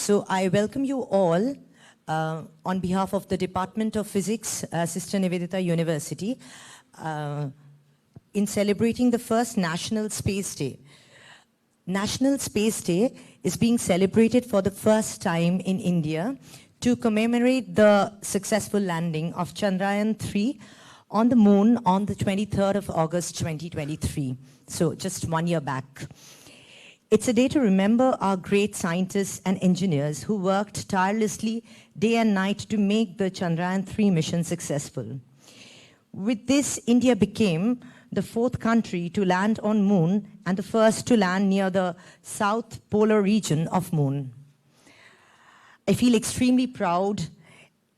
So I welcome you all on behalf of the Department of Physics, Sister Nivedita University, in celebrating the first National Space Day. National Space Day is being celebrated for the first time in India to commemorate the successful landing of Chandrayaan-3 on the moon on the 23rd of August 2023, so just 1 year back. It's a day to remember our great scientists and engineers who worked tirelessly day and night to make the Chandrayaan-3 mission successful. With this, India became the 4th country to land on moon and the first to land near the south polar region of moon. I feel extremely proud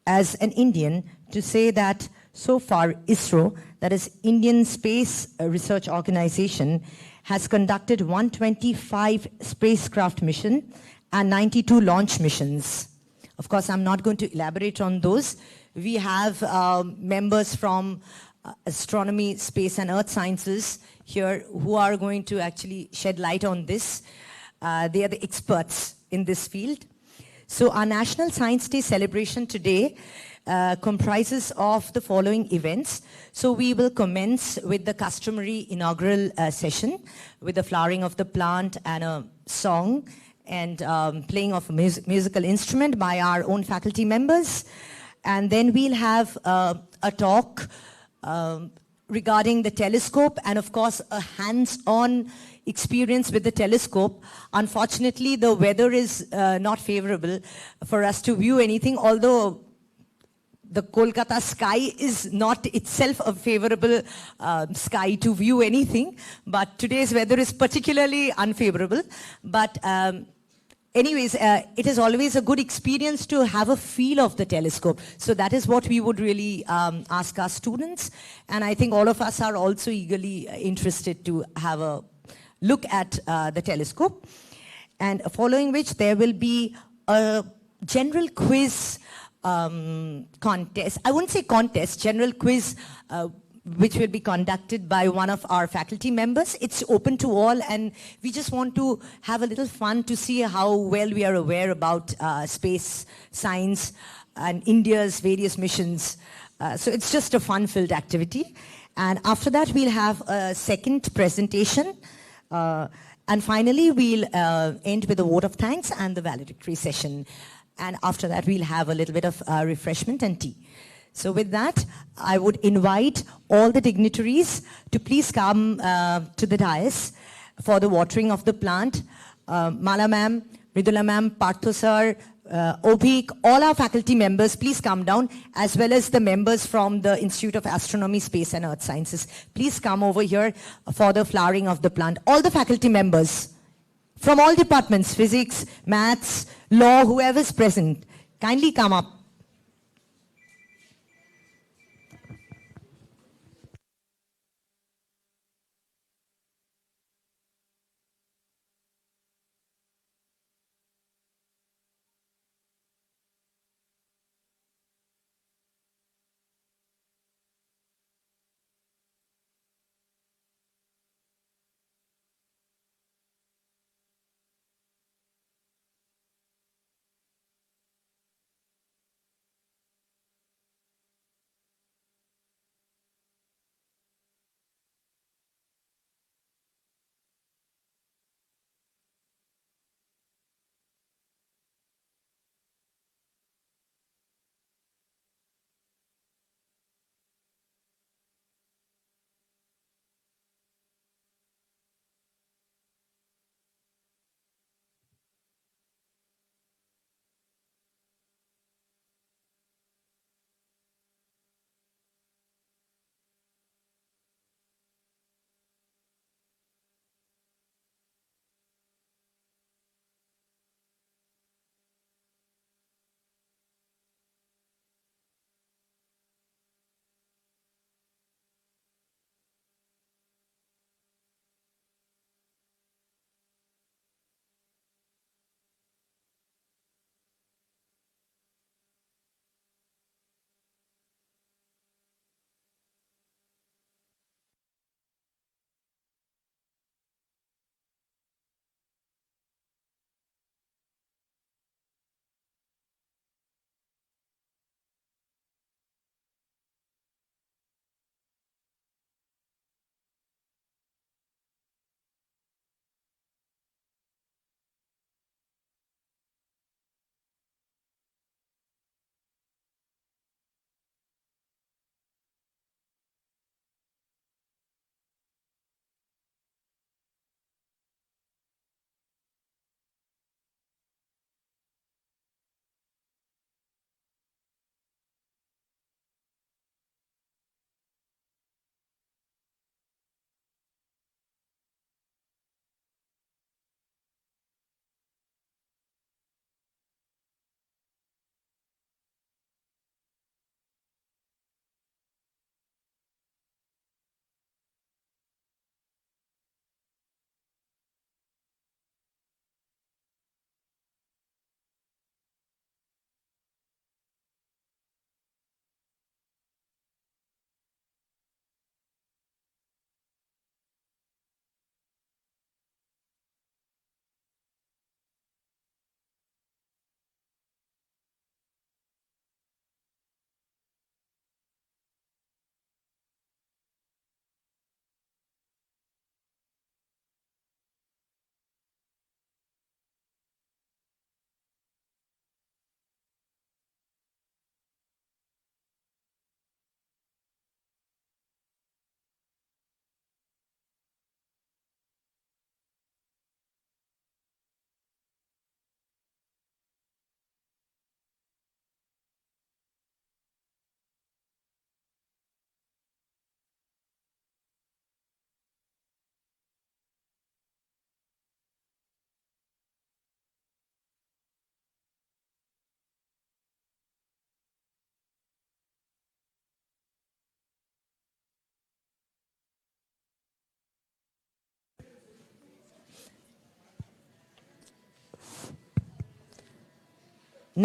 as an Indian to say that so far ISRO, that is Indian Space Research Organization, has conducted 125 spacecraft missions and 92 launch missions. Of course, I'm not going to elaborate on those. We have members from astronomy, space, and earth sciences here who are going to actually shed light on this. They are the experts in this field. So our National Science Day celebration today comprises of the following events. So we will commence with the customary inaugural session with the flowering of the plant and a song and playing of a musical instrument by our own faculty members. And then we'll have a talk regarding the telescope and of course a hands-on experience with the telescope. Unfortunately, the weather is not favorable for us to view anything, although the Kolkata sky is not itself a favorable sky to view anything, but today's weather is particularly unfavorable. But anyways, it is always a good experience to have a feel of the telescope. So that is what we would really ask our students. And I think all of us are also eagerly interested to have a look at the telescope. And following which there will be a general quiz contest. I wouldn't say contest, general quiz which will be conducted by one of our faculty members. It's open to all and we just want to have a little fun to see how well we are aware about space science and India's various missions. So it's just a fun-filled activity. And after that we'll have a second presentation. And finally we'll end with a vote of thanks and the valedictory session. And after that, we'll have a little bit of refreshment and tea. So with that, I would invite all the dignitaries to please come to the dais for the watering of the plant. Mala ma'am, Mridula ma'am, Partho sir, Obhik, all our faculty members, please come down, as well as the members from the Institute of Astronomy, Space and Earth Sciences. Please come over here for the flowering of the plant. All the faculty members from all departments, physics, maths, law, whoever's present, kindly come up.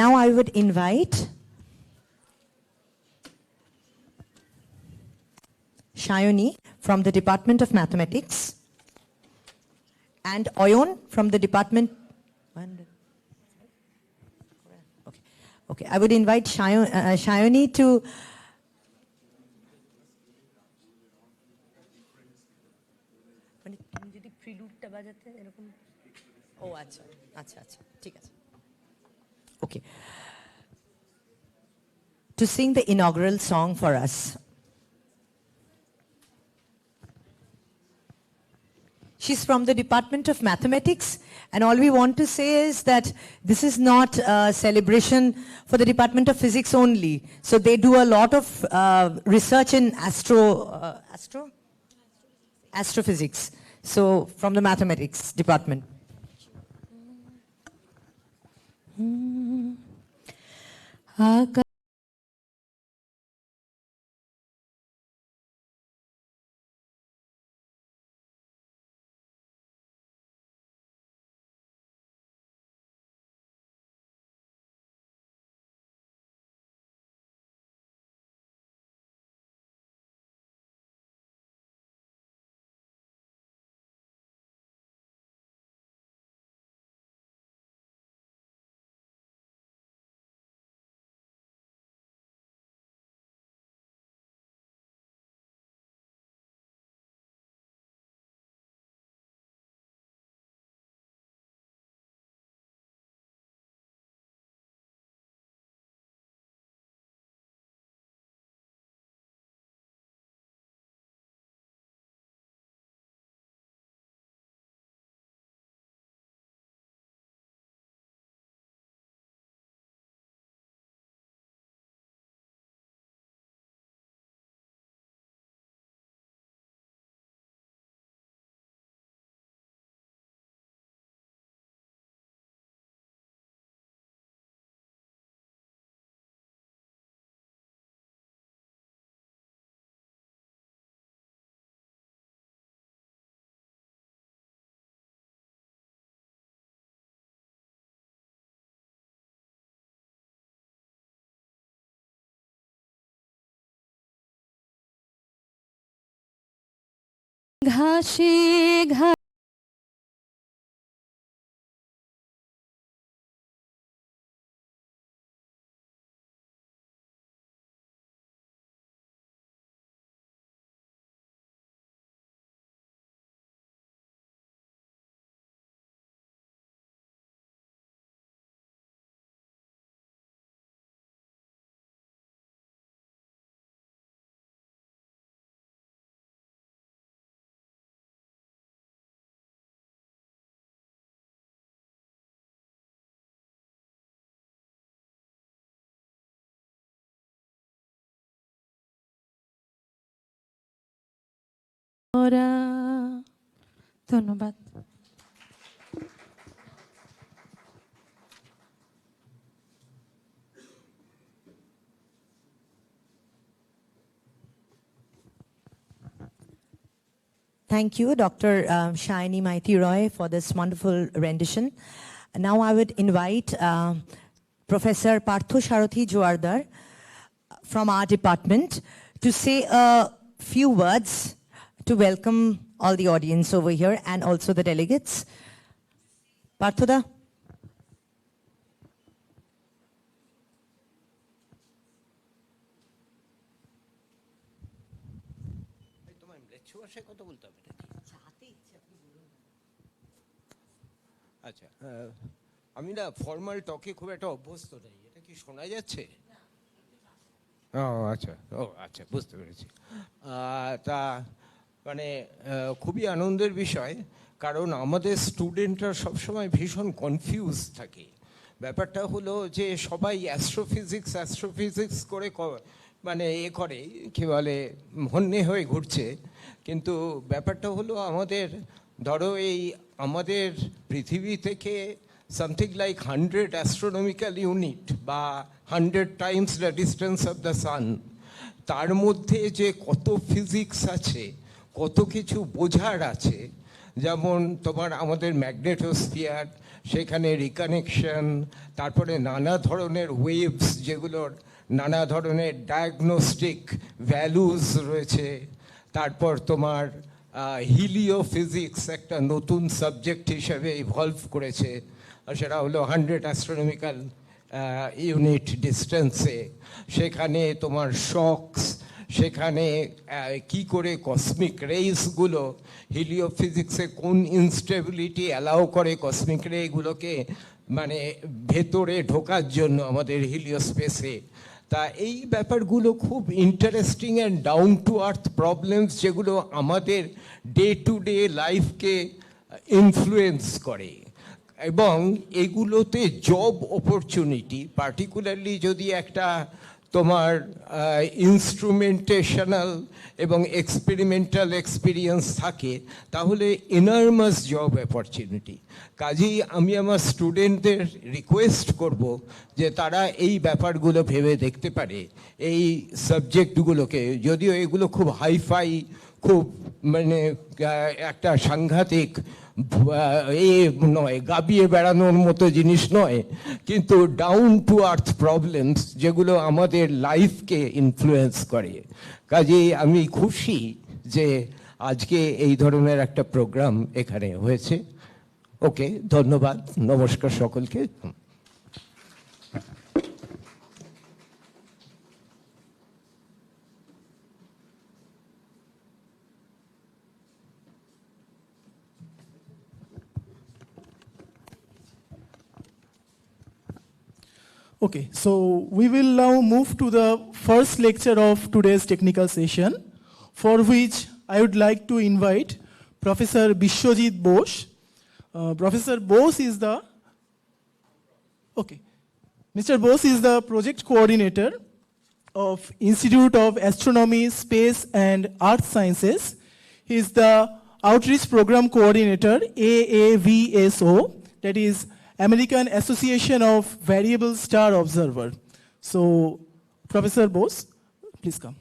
Now I would invite Shayoni from the Department of Mathematics and Oyon from the Department. Okay, I would invite Shayoni to Okay. To sing the inaugural song for us. She's from the Department of Mathematics, and all we want to say is that this is not a celebration for the Department of Physics only. So they do a lot of research in astrophysics. So from the Mathematics Department. ঘাসে ঘা ধন্যবাদ। Thank you, Dr. Shayani Maiti Roy, for this wonderful rendition. Now I would invite Professor Partho Sharathi Joardar from our department to say a few words to welcome all the audience over here and also the delegates. Parthoda. আচ্ছা, আমি না formal টকে খুব একটা অভ্যস্ত নেই, এটা কি শোনা যাচ্ছে? আচ্ছা, বুঝতে পেরেছি। তা মানে খুবই আনন্দের বিষয়, কারণ আমাদের স্টুডেন্টরা সবসময় ভীষণ কনফিউজ থাকে। ব্যাপারটা হলো যে সবাই অ্যাস্ট্রোফিজিক্স করে মানে করে কী বলে হন্যে হয়ে ঘুরছে, কিন্তু ব্যাপারটা হলো আমাদের ধরো এই আমাদের পৃথিবী থেকে সামথিং লাইক 100 অ্যাস্ট্রোনমিক্যাল ইউনিট বা 100 Times the distance of the sun, তার মধ্যে যে কত ফিজিক্স আছে, কত কিছু বোঝার আছে। যেমন তোমার আমাদের ম্যাগনেটোস্ফিয়ার, সেখানে রিকানেকশন, তারপরে নানা ধরনের ওয়েভস যেগুলোর নানা ধরনের ডায়াগনস্টিক ভ্যালুজ রয়েছে। তারপর তোমার হিলিওফিজিক্স একটা নতুন সাবজেক্ট হিসেবে ইভলভ করেছে, আর সেটা হলো 100 অ্যাস্ট্রোনমিক্যাল ইউনিট ডিস্টেন্সে। সেখানে তোমার শকস, সেখানে কি করে কসমিক রেইসগুলো হিলিওফিজিক্সে কোন ইনস্টেবিলিটি অ্যালাউ করে কসমিক রেগুলোকে মানে ভেতরে ঢোকার জন্য আমাদের হিলিওস্পেসে। তা এই ব্যাপারগুলো খুব interesting and down to earth problems, যেগুলো আমাদের ডে টু ডে লাইফকে ইনফ্লুয়েন্স করে। এবং এগুলোতে জব অপরচুনিটি, পার্টিকুলারলি যদি একটা তোমার ইনস্ট্রুমেন্টেশনাল এবং এক্সপেরিমেন্টাল এক্সপিরিয়েন্স থাকে, তাহলে এনার্মাস জব অপরচুনিটি। কাজেই আমি আমার স্টুডেন্টদের রিকোয়েস্ট করব যে তারা এই ব্যাপারগুলো ভেবে দেখতে পারে, এই সাবজেক্টগুলোকে। যদিও এগুলো খুব হাইফাই, খুব মানে একটা সাংঘাতিক নয়, গাবিয়ে বেড়ানোর মতো জিনিস নয়, কিন্তু ডাউন টু আর্থ প্রবলেমস যেগুলো আমাদের লাইফকে ইনফ্লুয়েন্স করে। কাজেই আমি খুশি যে আজকে এই ধরনের একটা প্রোগ্রাম এখানে হয়েছে। ওকে, ধন্যবাদ, নমস্কার সকলকে। Okay, so we will now move to the first lecture of today's technical session, for which I would like to invite Professor Bishwajit Bose. Professor Bose is the, okay, Mr. Bose is the project coordinator of Institute of Astronomy, Space and Earth Sciences. He is the outreach program coordinator, AAVSO, that is American Association of Variable Star Observer. So, Professor Bose, please come.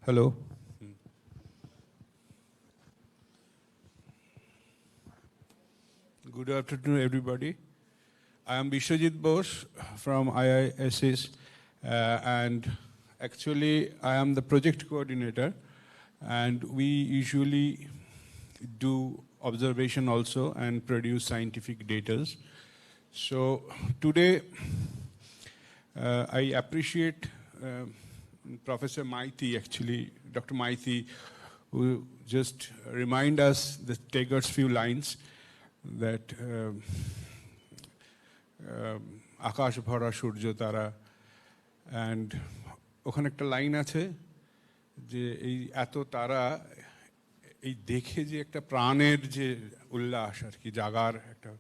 Hello. Good afternoon, everybody. I am Bishwajit Bose from IISS, and actually I am the project coordinator, and we usually do observation also and produce scientific data. So today I appreciate Professor Maiti, actually, Dr. Maiti, who just remind us, the Taggart few lines that Akash Bhara Shurjo Tara, and ওখানে একটা line আছে যে এই এত তারা এই দেখে যে একটা প্রাণের যে উল্লাস আর কি, জাগার একটা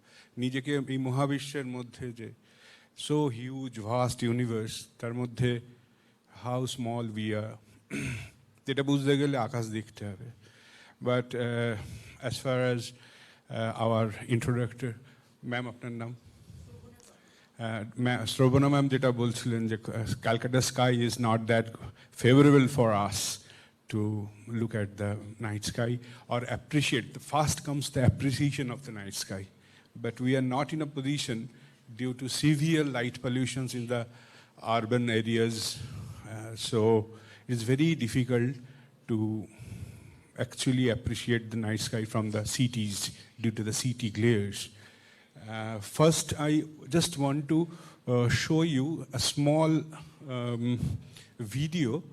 নিজেকে এই মহাবিশ্বের মধ্যে যে সো হিউজ ভাস্ট ইউনিভার্স, তার মধ্যে how small we are. যেটা বুঝতে গেলে আকাশ দেখতে হবে। But as far as our introductor, ma'am, আপনার নাম? শ্রবণা ম্যাম যেটা বলছিলেন যে Calcutta sky is not that favourable for us to look at the night sky or appreciate. The first comes the appreciation of the night sky. But we are not in a position due to severe light pollutions in the urban areas. So it's very difficult to actually appreciate the night sky from the cities due to the city glares. First, I just want to show you a small video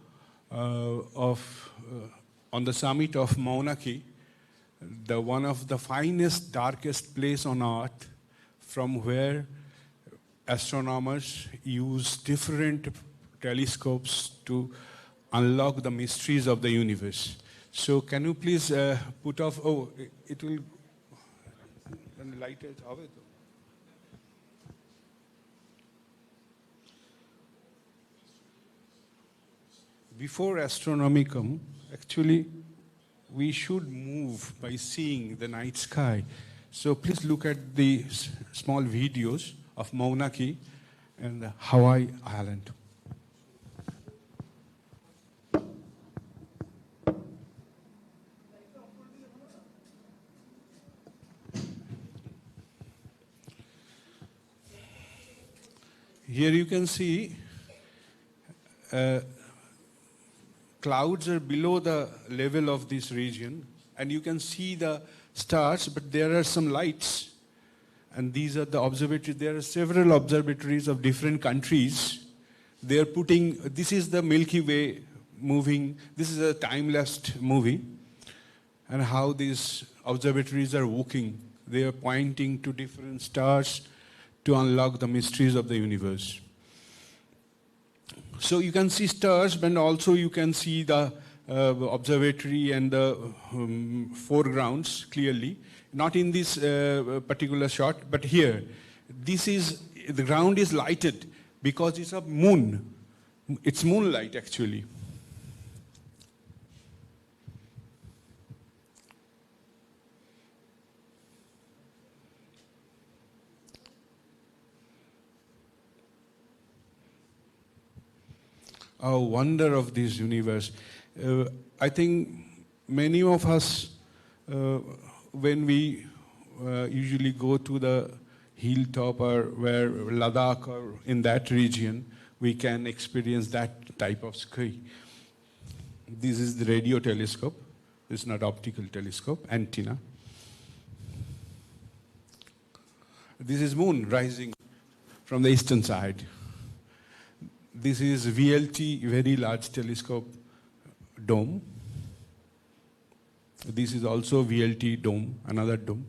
on the summit of Mauna Kea, one of the finest, darkest place on earth, from where astronomers use different telescopes to unlock the mysteries of the universe. So can you please put off, it will, light is away though. Before astronomy come, actually, we should move by seeing the night sky. So please look at the small videos of Mauna Kea and the Hawaii Island. Here you can see clouds are below the level of this region, and you can see the stars, but there are some lights. And these are the observatories. There are several observatories of different countries. They are putting, this is the Milky Way moving, this is a time-lapse movie, and how these observatories are working. They are pointing to different stars to unlock the mysteries of the universe. So you can see stars, but also you can see the observatory and the foregrounds clearly. Not in this particular shot, but here. The ground is lighted because it's a moon. It's moonlight actually. A wonder of this universe. I think many of us, when we usually go to the hilltop or where Ladakh or in that region, we can experience that type of sky. This is the radio telescope. It's not optical telescope, antenna. This is moon rising from the eastern side. This is VLT, very large telescope dome. This is also VLT dome, another dome.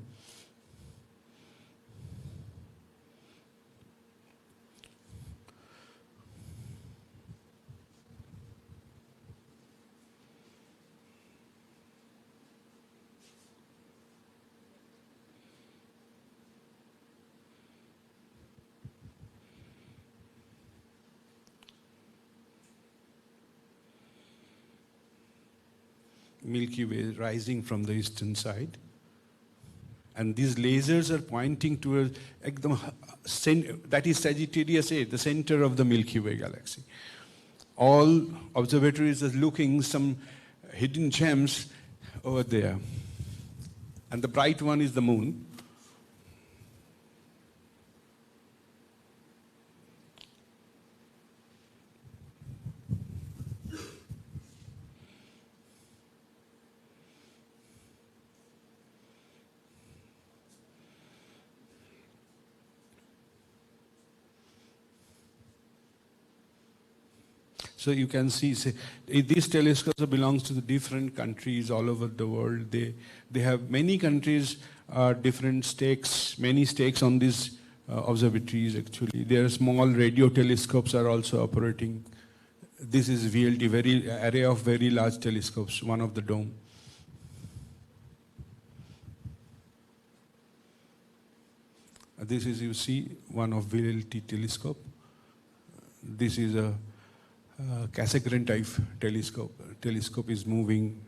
Milky Way rising from the eastern side. And these lasers are pointing towards that is Sagittarius A, the center of the Milky Way galaxy. All observatories are looking some hidden gems over there. And the bright one is the moon. So you can see, these telescopes belongs to the different countries all over the world. They have many countries, different stakes, many stakes on these observatories actually. Their small radio telescopes are also operating. This is VLT, array of very large telescopes, one of the dome. This is, you see, one of VLT telescope. This is a Cassegrain type telescope. Telescope is moving.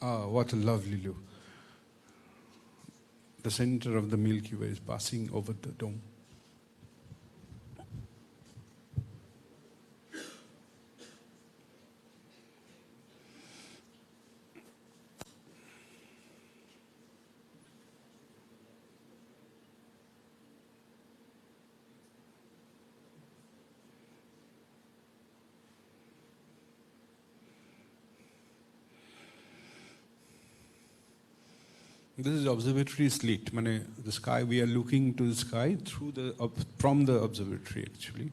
Ah, what a lovely look. The center of the Milky Way is passing over the dome. This is observatory slit. Mane, the sky, we are looking to the sky through from the observatory actually.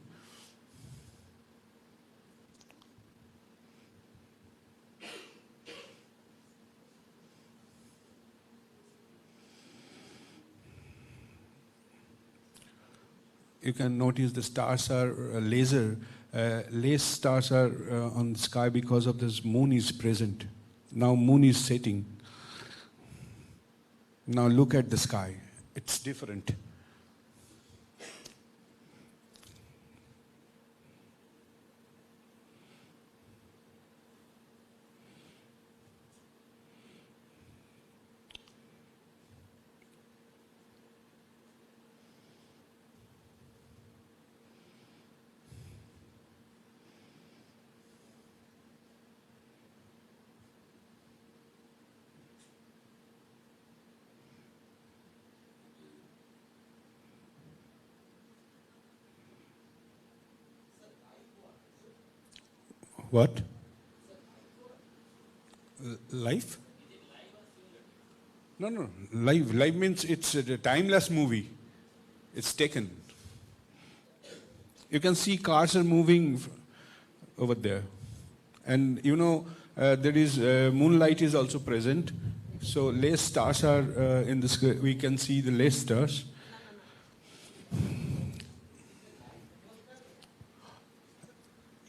You can notice the stars are lace stars are on the sky because of this moon is present. Now moon is setting. Now look at the sky. It's different. What? Life? No. Live. Live means it's a timeless movie. It's taken. You can see cars are moving over there. And you know, there is moonlight is also present. So lace stars are in the sky. We can see the lace stars.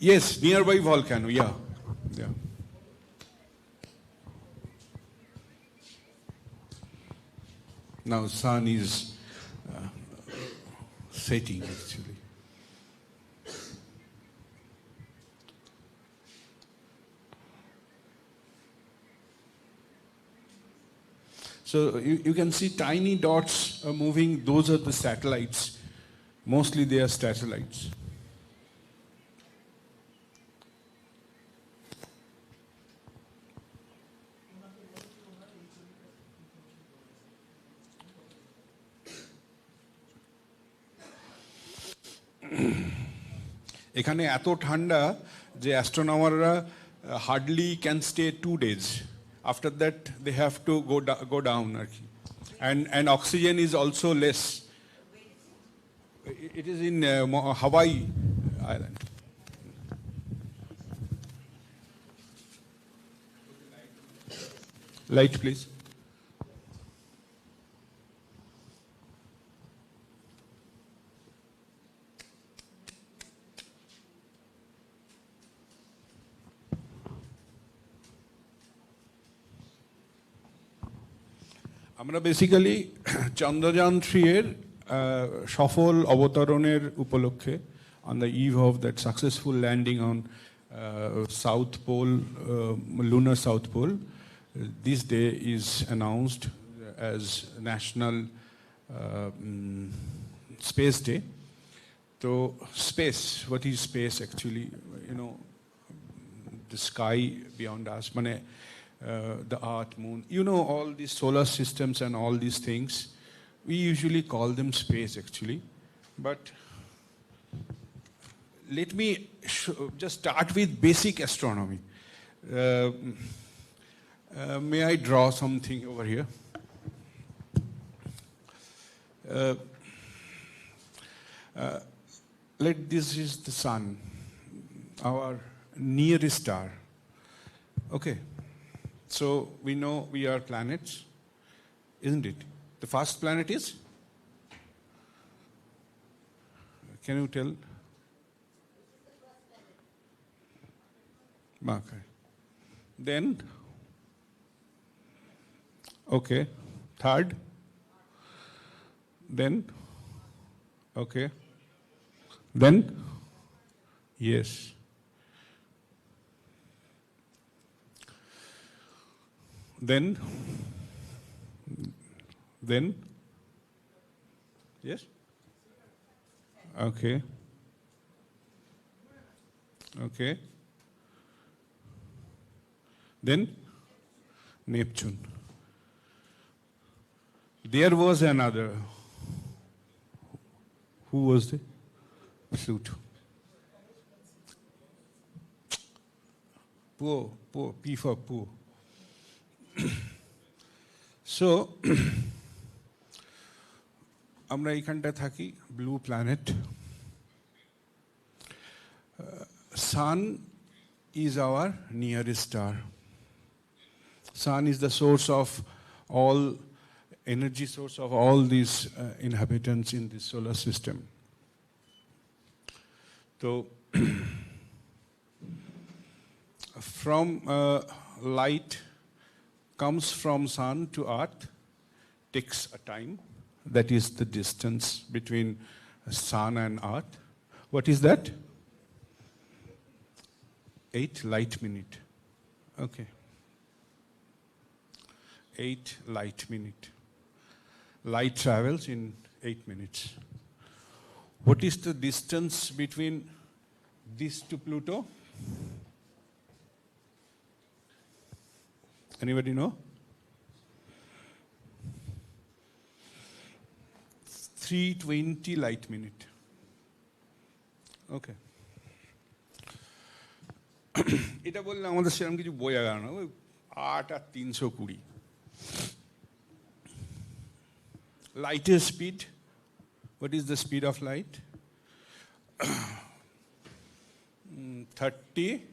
Yes, nearby volcano, yeah. Now sun is setting actually. So you can see tiny dots moving. Those are the satellites. Mostly they are satellites. এখানে এত ঠান্ডা যে অ্যাস্ট্রোনমাররা hardly can stay 2 days. After that they have to go down আর কি. And oxygen is also less. It is in Hawaii island. Light please. আমরা basically Chandrayaan 3 এর সফল অবতরণের উপলক্ষে on the eve of that successful landing on South Pole, lunar South Pole, this day is announced as National Space Day. So space, what is space actually? You know, the sky beyond us. The earth, moon, you know, all these solar systems and all these things, we usually call them space actually. But let me just start with basic astronomy. May I draw something over here? This is the sun, our nearest star. Okay. So we know we are planets, isn't it? The first planet is? Can you tell? Okay. Then? Okay. Third? Then? Okay. Then? Yes. then, yes? Okay. Okay. Then Neptune. There was another. Who was it? Pluto. Poor, P for poor. So, আমরা এখানটা থাকি, blue planet. Sun is our nearest star. Sun is the source of all energy source of all these inhabitants in this solar system. So, from light comes from sun to earth, takes a time. That is the distance between sun and earth. What is that? 8 light minute. Okay. 8 light minute. Light travels in 8 minutes. What is the distance between this to Pluto? Anybody know? 320 light minute. Okay. এটা বললে আমাদের সেরকম কিছু বোঝা গেল না, 8 আর 320। Lighter speed. What is the speed of light? 30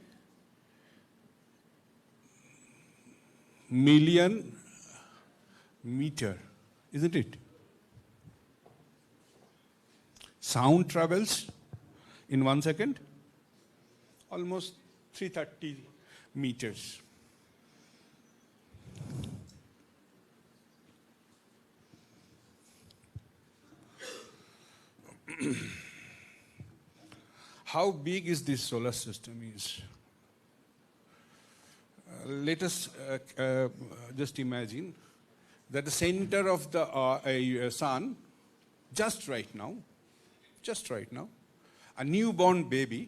million meter, isn't it? Sound travels in 1 second almost 330 meters. How big is this solar system is? Let us just imagine that the center of the sun, just right now, a newborn baby,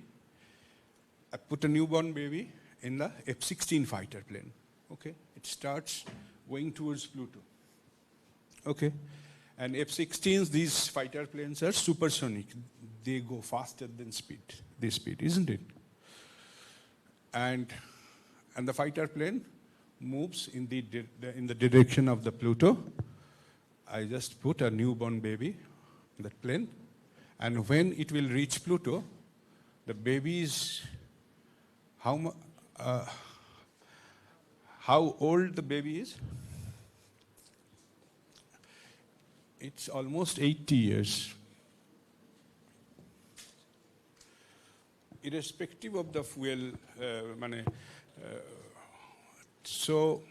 I put a newborn baby in the F-16 fighter plane. Okay, it starts going towards Pluto. Okay, and F-16s, these fighter planes are supersonic. They go faster than this speed, isn't it? And the fighter plane moves in the direction of the Pluto. I just put a newborn baby in that plane, and when it will reach Pluto, the baby is how old the baby is? It's almost 80 years. Irrespective of the fuel, so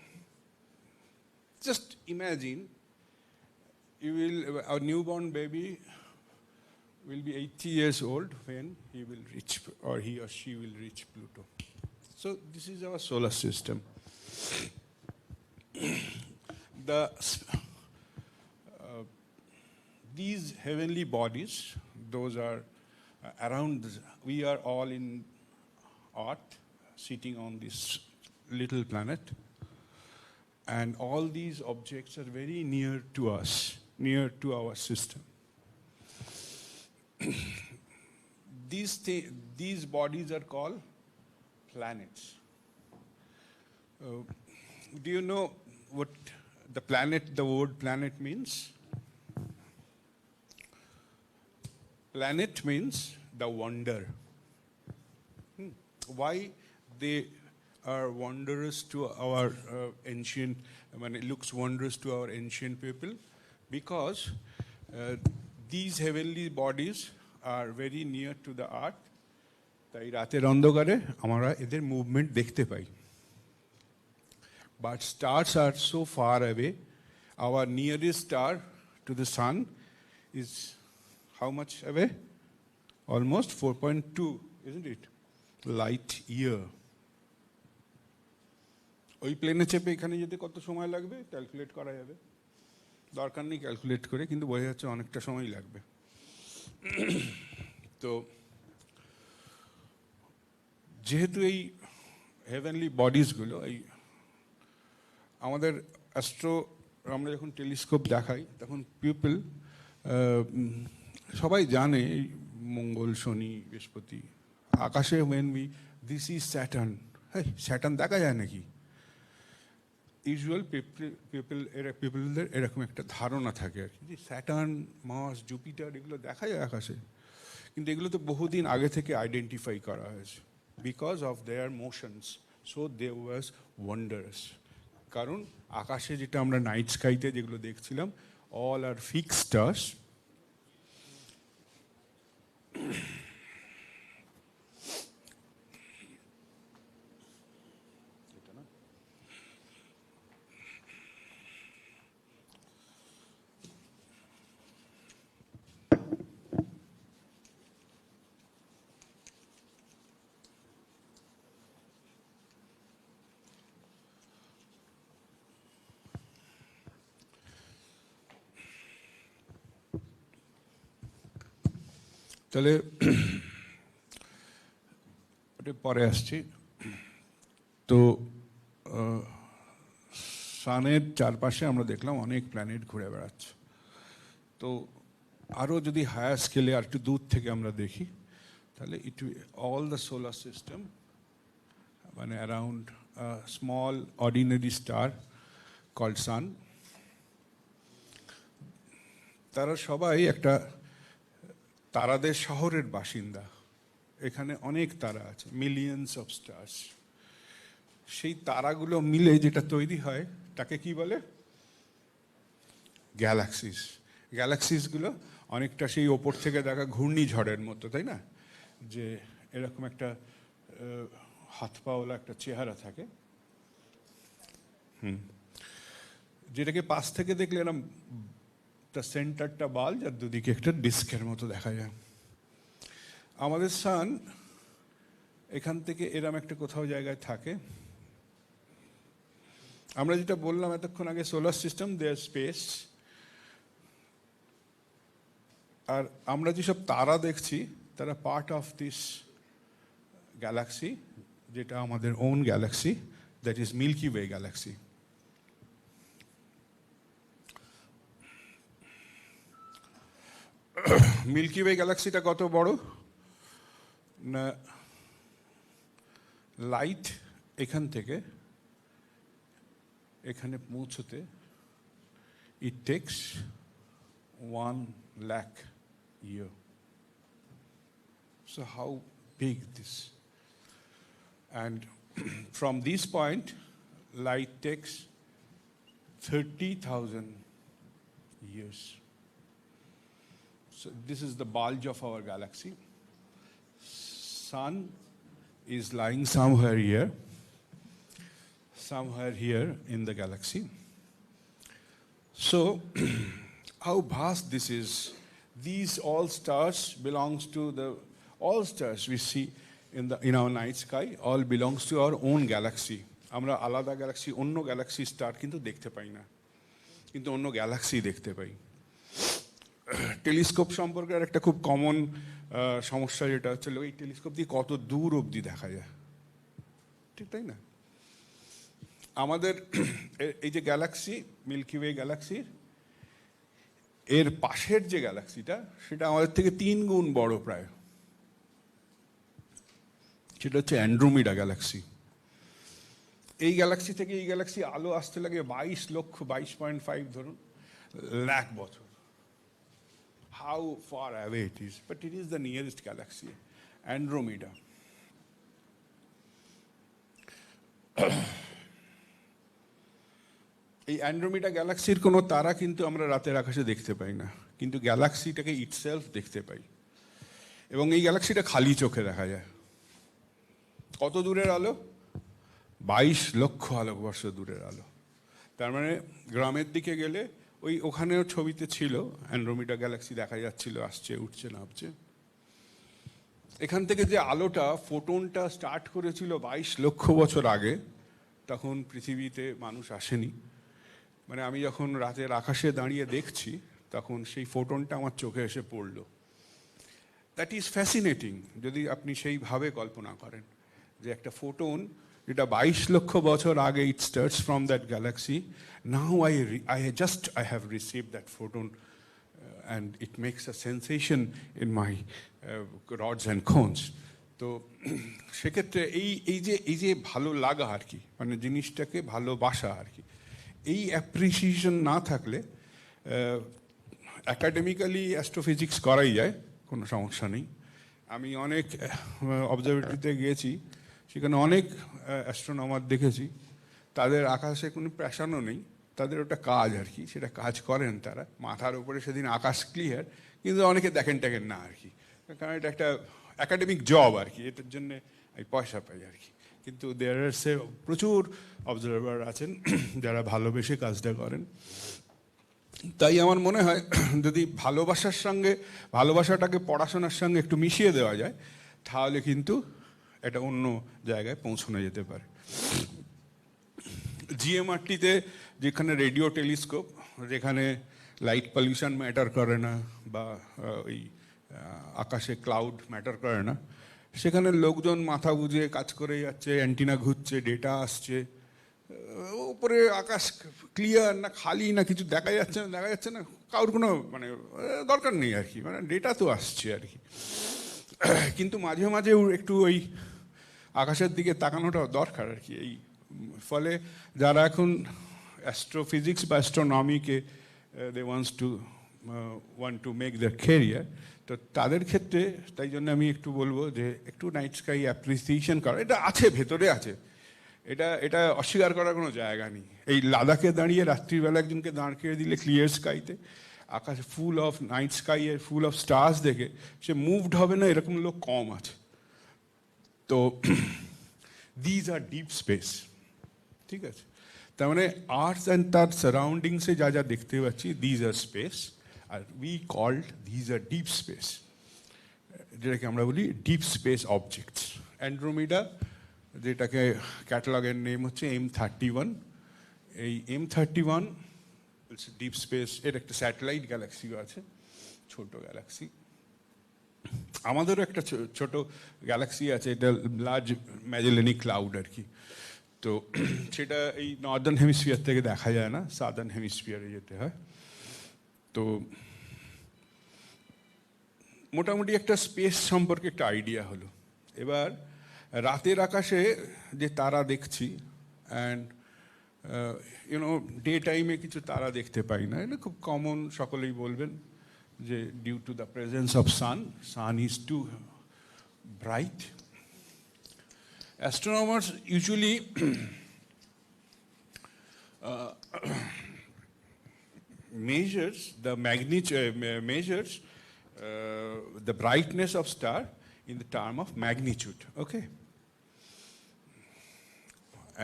just imagine a newborn baby will be 80 years old when he will reach, or he or she will reach Pluto. So this is our solar system. These heavenly bodies, those are around, we are all in Earth, sitting on this little planet, and all these objects are very near to us, near to our system. These bodies are called planets. Do you know what the word planet means? Planet means the wonder. Why they are wondrous to our ancient, when it looks wondrous to our ancient people? Because these heavenly bodies are very near to the earth. তাই রাতের অন্ধকারে আমরা এদের movement দেখতে পাই। But stars are so far away. Our nearest star to the sun is how much away? Almost 4.2, isn't it? Light year. ওই প্লেনে চেপে এখানে যেতে কত সময় লাগবে ক্যালকুলেট করা যাবে, দরকার নেই ক্যালকুলেট করে, কিন্তু বোঝা যাচ্ছে অনেকটা সময় লাগবে। তো যেহেতু এই হেভেনলি বডিজগুলো, এই আমাদের অ্যাস্ট্রো, আমরা যখন টেলিস্কোপ দেখাই তখন পিপল সবাই জানে এই মঙ্গল, শনি, বৃহস্পতি আকাশে, when we this is Saturn, হ্যাঁ স্যাটার্ন দেখা যায় নাকি? ইউজুয়াল পিপলদের এরকম একটা ধারণা থাকে আর কি, যে স্যাটার্ন, মার্স, জুপিটার এগুলো দেখা যায় আকাশে, কিন্তু এগুলো তো বহুদিন আগে থেকে আইডেন্টিফাই করা হয়েছে because of their motions, so they was wanderers. কারণ আকাশে যেটা আমরা নাইট স্কাইতে যেগুলো দেখছিলাম, অল আর ফিক্সড স্টার্স, তাহলে ওটা পরে আসছি। তো সানের চারপাশে আমরা দেখলাম অনেক প্ল্যানেট ঘুরে বেড়াচ্ছে। তো আরও যদি হায়ার স্কেলে আর একটু দূর থেকে আমরা দেখি, তাহলে অল দ্য সোলার সিস্টেম, মানে around small ordinary star called sun, তারা সবাই একটা তারাদের শহরের বাসিন্দা। এখানে অনেক তারা আছে, মিলিয়নস অফ স্টার্স। সেই তারাগুলো মিলে যেটা তৈরি হয় তাকে কি বলে? গ্যালাক্সিস। গ্যালাক্সিসগুলো অনেকটা সেই ওপর থেকে দেখা ঘূর্ণিঝড়ের মতো, তাই না? যে এরকম একটা হাত পাওয়ালা একটা চেহারা থাকে, যেটাকে পাশ থেকে দেখলে এরকম তার সেন্টারটা বাল, যার দুদিকে একটা ডিস্কের মতো দেখা যায়। আমাদের সান এখান থেকে এরম একটা কোথাও জায়গায় থাকে। আমরা যেটা বললাম এতক্ষণ আগে, সোলার সিস্টেম, দেয়ার স্পেস, আর আমরা যেসব তারা দেখছি তারা পার্ট অফ দিস গ্যালাক্সি, যেটা আমাদের own galaxy, that is Milky Way galaxy. Milky Way গ্যালাক্সিটা কত বড় না, লাইট এখান থেকে এখানে পৌঁছতে it takes 1 lakh year. So how big this? And from this point, light takes 30,000 years. So this is the bulge of our galaxy. Sun is lying somewhere here in the galaxy. So how vast this is. These all stars belongs to all stars we see in our night sky all belongs to our own galaxy. আমরা আলাদা Galaxy, অন্য Galaxy star কিন্তু দেখতে পাই না, কিন্তু অন্য Galaxy দেখতে পাই। Telescope সম্পর্কে আর একটা খুব কমন সমস্যা যেটা হচ্ছে, এই টেলিস্কোপ দিয়ে কত দূর অবধি দেখা যায়, ঠিক তাই না? আমাদের এই যে গ্যালাক্সি, মিল্কি ওয়ে গ্যালাক্সির এর পাশের যে গ্যালাক্সিটা, সেটা আমাদের থেকে 3 গুণ বড় প্রায়। সেটা হচ্ছে অ্যান্ড্রোমিডা গ্যালাক্সি। এই গ্যালাক্সি থেকে এই গ্যালাক্সি আলো আসতে লাগে 22.5 ধরুন লাখ বছর। How far away it is, but it is the nearest galaxy, Andromeda. এই অ্যান্ড্রোমিডা গ্যালাক্সির কোনো তারা কিন্তু আমরা রাতের আকাশে দেখতে পাই না, কিন্তু গ্যালাক্সিটাকে ইটসেলফ দেখতে পাই। এবং এই গ্যালাক্সিটা খালি চোখে দেখা যায়। কত দূরের আলো? 22 লক্ষ আলোকবর্ষ দূরের আলো। তার মানে গ্রামের দিকে গেলে ওখানেও ছবিতে ছিল অ্যান্ড্রোমিডা গ্যালাক্সি দেখা যাচ্ছিল, আসছে, উঠছে, নামছে। এখান থেকে যে আলোটা, ফোটনটা স্টার্ট করেছিল 22 লক্ষ বছর আগে, তখন পৃথিবীতে মানুষ আসেনি। মানে আমি যখন রাতের আকাশে দাঁড়িয়ে দেখছি তখন সেই ফোটনটা আমার চোখে এসে পড়লো। দ্যাট ইজ ফ্যাসিনেটিং যদি আপনি সেইভাবে কল্পনা করেন যে একটা ফোটন যেটা 22 লক্ষ বছর আগে it starts from that Galaxy, now I have received that photon and it makes a sensation in my rods and cones. তো সেক্ষেত্রে এই যে ভালো লাগা আর কি, মানে জিনিসটাকে ভালোবাসা আর কি, এই অ্যাপ্রিসিয়েশন না থাকলে অ্যাকাডেমিক্যালি অ্যাস্ট্রোফিজিক্স করাই যায়, কোনো সমস্যা নেই। আমি অনেক অবজারভেটরিতে গিয়েছি, সেখানে অনেক অ্যাস্ট্রোনমার দেখেছি, তাদের আকাশে কোনো প্যাশনও নেই, তাদের ওটা কাজ আর কি, সেটা কাজ করেন তারা, মাথার উপরে সেদিন আকাশ ক্লিয়ার, কিন্তু অনেকে দেখেন না আর কি, কারণ এটা একটা অ্যাকাডেমিক জব আর কি, এটার জন্যে আমি পয়সা পাই আর কি। কিন্তু প্রচুর অবজারভার আছেন যারা ভালোবেসে কাজটা করেন। তাই আমার মনে হয় যদি ভালোবাসাটাকে পড়াশোনার সঙ্গে একটু মিশিয়ে দেওয়া যায়, তাহলে কিন্তু এটা অন্য জায়গায় পৌঁছানো যেতে পারে। জিএমআরটিতে যেখানে রেডিও টেলিস্কোপ, যেখানে লাইট পলিউশন ম্যাটার করে না বা ওই আকাশে ক্লাউড ম্যাটার করে না, সেখানে লোকজন মাথা বুঝে কাজ করে যাচ্ছে, অ্যান্টিনা ঘুরছে, ডেটা আসছে, উপরে আকাশ ক্লিয়ার না খালি না কিছু দেখা যাচ্ছে না, কারোর কোনো মানে দরকার নেই আর কি, মানে ডেটা তো আসছে আর কি। কিন্তু মাঝে মাঝে একটু ওই আকাশের দিকে তাকানোটাও দরকার আর কি। এই ফলে যারা এখন অ্যাস্ট্রোফিজিক্স বা অ্যাস্ট্রোনমিকে they want to make their career, তো তাদের ক্ষেত্রে তাই জন্য আমি একটু বলবো যে একটু নাইট স্কাই অ্যাপ্রিসিয়েশন করা, এটা আছে, ভেতরে আছে, এটা অস্বীকার করার কোনো জায়গা নেই। এই লাদাখে দাঁড়িয়ে রাত্রিবেলা একজনকে দাঁড় করে দিলে ক্লিয়ার স্কাইতে, আকাশে ফুল অফ নাইট স্কাই এর ফুল অফ স্টার্স দেখে সে মুভড হবে না, এরকম লোক কম আছে। তো দিজ আর ডিপ স্পেস, ঠিক আছে? তার মানে আর্থ অ্যান্ড তার সারাউন্ডিংসে যা যা দেখতে পাচ্ছি, দিজ আর স্পেস, আর we called these are deep space, যেটাকে আমরা বলি ডিপ স্পেস অবজেক্টস। অ্যান্ড্রোমিডা, যেটাকে ক্যাটালগের নেম হচ্ছে M31, এই M31 ডিপ স্পেস, এর একটা স্যাটেলাইট গ্যালাক্সিও আছে, ছোট গ্যালাক্সি। আমাদেরও একটা ছোট গ্যালাক্সি আছে, এটা লার্জ ম্যাজেলেনিক ক্লাউড আর কি। তো সেটা এই নর্দার্ন হেমিস্ফিয়ার থেকে দেখা যায় না, সাদার্ন হেমিস্ফিয়ারে যেতে হয়। তো মোটামুটি একটা স্পেস সম্পর্কে একটা আইডিয়া হলো। এবার রাতের আকাশে যে তারা দেখছি, অ্যান্ড ডে টাইমে কিছু তারা দেখতে পাই না, এটা খুব কমন, সকলেই বলবেন যে due to the presence of sun is too bright. Astronomers usually measures the brightness of star in the term of magnitude, okay?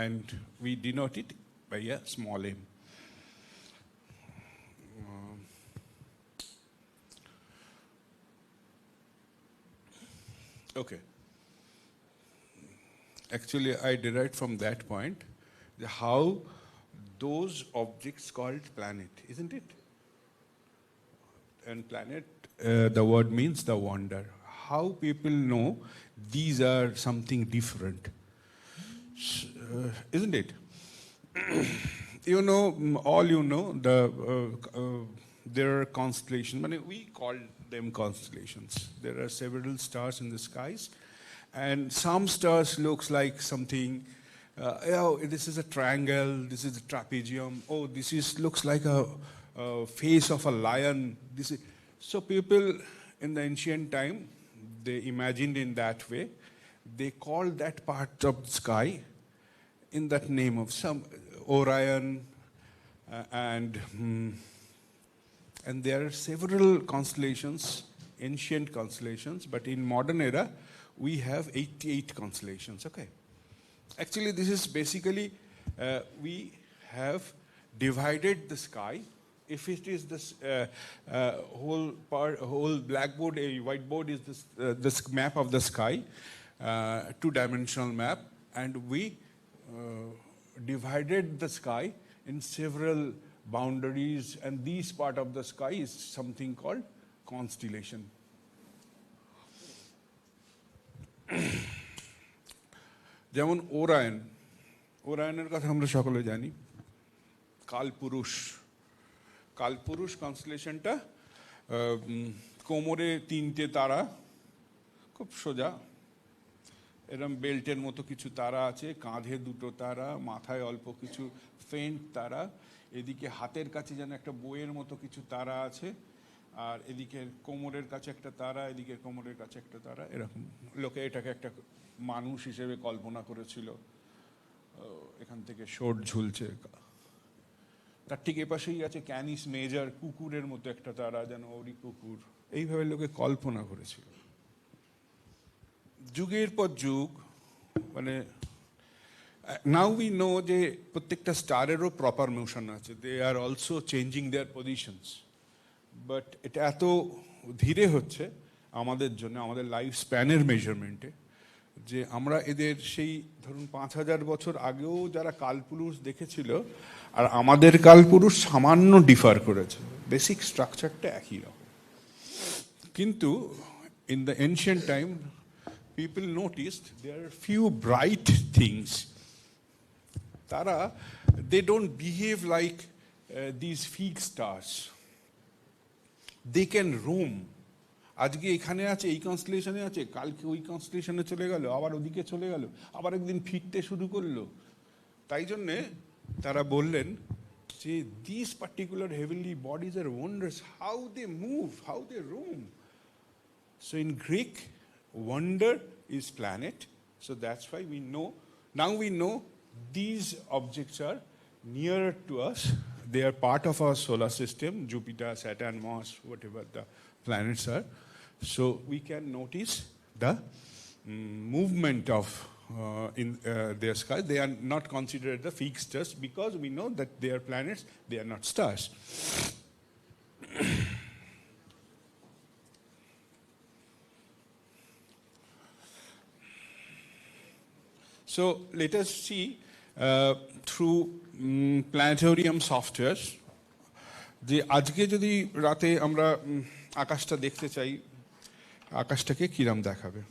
And we denote it by a small m. Okay. Actually, I derived from that point how those objects called planet, isn't it? And planet, the word means the wonder. How people know these are something different, isn't it? All there are constellations. I mean, we call them constellations. There are several stars in the skies. And some stars looks like something, this is a triangle, this is a trapezium, looks like a face of a lion. So people in the ancient time, they imagined in that way. They called that part of the sky in that name of some Orion, and there are several constellations, ancient constellations, but in modern era, we have 88 constellations, okay? Actually, this is basically, we have divided the sky. If it is this whole blackboard, a whiteboard is this map of the sky, two-dimensional map, and we divided the sky in several boundaries, and this part of the sky is something called constellation. যেমন Orion, ওরায়নের কথা আমরা সকলে জানি। কালপুরুষ, কালপুরুষ কনস্টেলেশনটা কোমরে 3টে তারা, খুব সোজা, এরম বেল্টের মতো কিছু তারা আছে, কাঁধে 2টো তারা, মাথায় অল্প কিছু ফেন্ট তারা, এদিকে হাতের কাছে যেন একটা বইয়ের মতো কিছু তারা আছে, আর এদিকে কোমরের কাছে একটা তারা, এদিকে কোমরের কাছে একটা তারা, এরকম লোকে এটাকে একটা মানুষ হিসেবে কল্পনা করেছিল। এখান থেকে শোট ঝুলছে, তার ঠিক এপাশেই আছে ক্যানিস মেজর, কুকুরের মতো একটা তারা, যেন ওরই কুকুর, এইভাবে লোকে কল্পনা করেছিল। যুগের পর যুগ, মানে নাও উই নো যে প্রত্যেকটা স্টারেরও প্রপার মোশন আছে, they are also changing their positions, but এটা এত ধীরে হচ্ছে আমাদের জন্য, আমাদের লাইফ স্প্যানের মেজারমেন্টে, যে আমরা এদের সেই ধরুন 5000 বছর আগেও যারা কালপুরুষ দেখেছিল আর আমাদের কালপুরুষ সামান্য ডিফার করেছে, বেসিক স্ট্রাকচারটা একই রকম। কিন্তু in the ancient time people noticed there are few bright things. Tara, they don't behave like these fig stars. They can roam. আজকে এখানে আছে, এই কনস্টেলেশনে আছে, কালকে ওই কনস্টেলেশনে চলে গেল, আবার ওদিকে চলে গেল, আবার একদিন ফিরতে শুরু করলো। তাই জন্যে তারা বললেন যে these particular heavenly bodies are wonders, how they move, how they roam. So in Greek, wonder is planet, so that's why we know, now we know these objects are nearer to us, they are part of our solar system, Jupiter, Saturn, Mars, whatever the planets are, so we can notice the movement of in their sky. They are not considered the fixed stars because we know that they are planets, they are not stars. So let us see through planetarium softwares যে আজকে যদি রাতে আমরা আকাশটা দেখতে চাই, আকাশটাকে কিরম দেখাবে।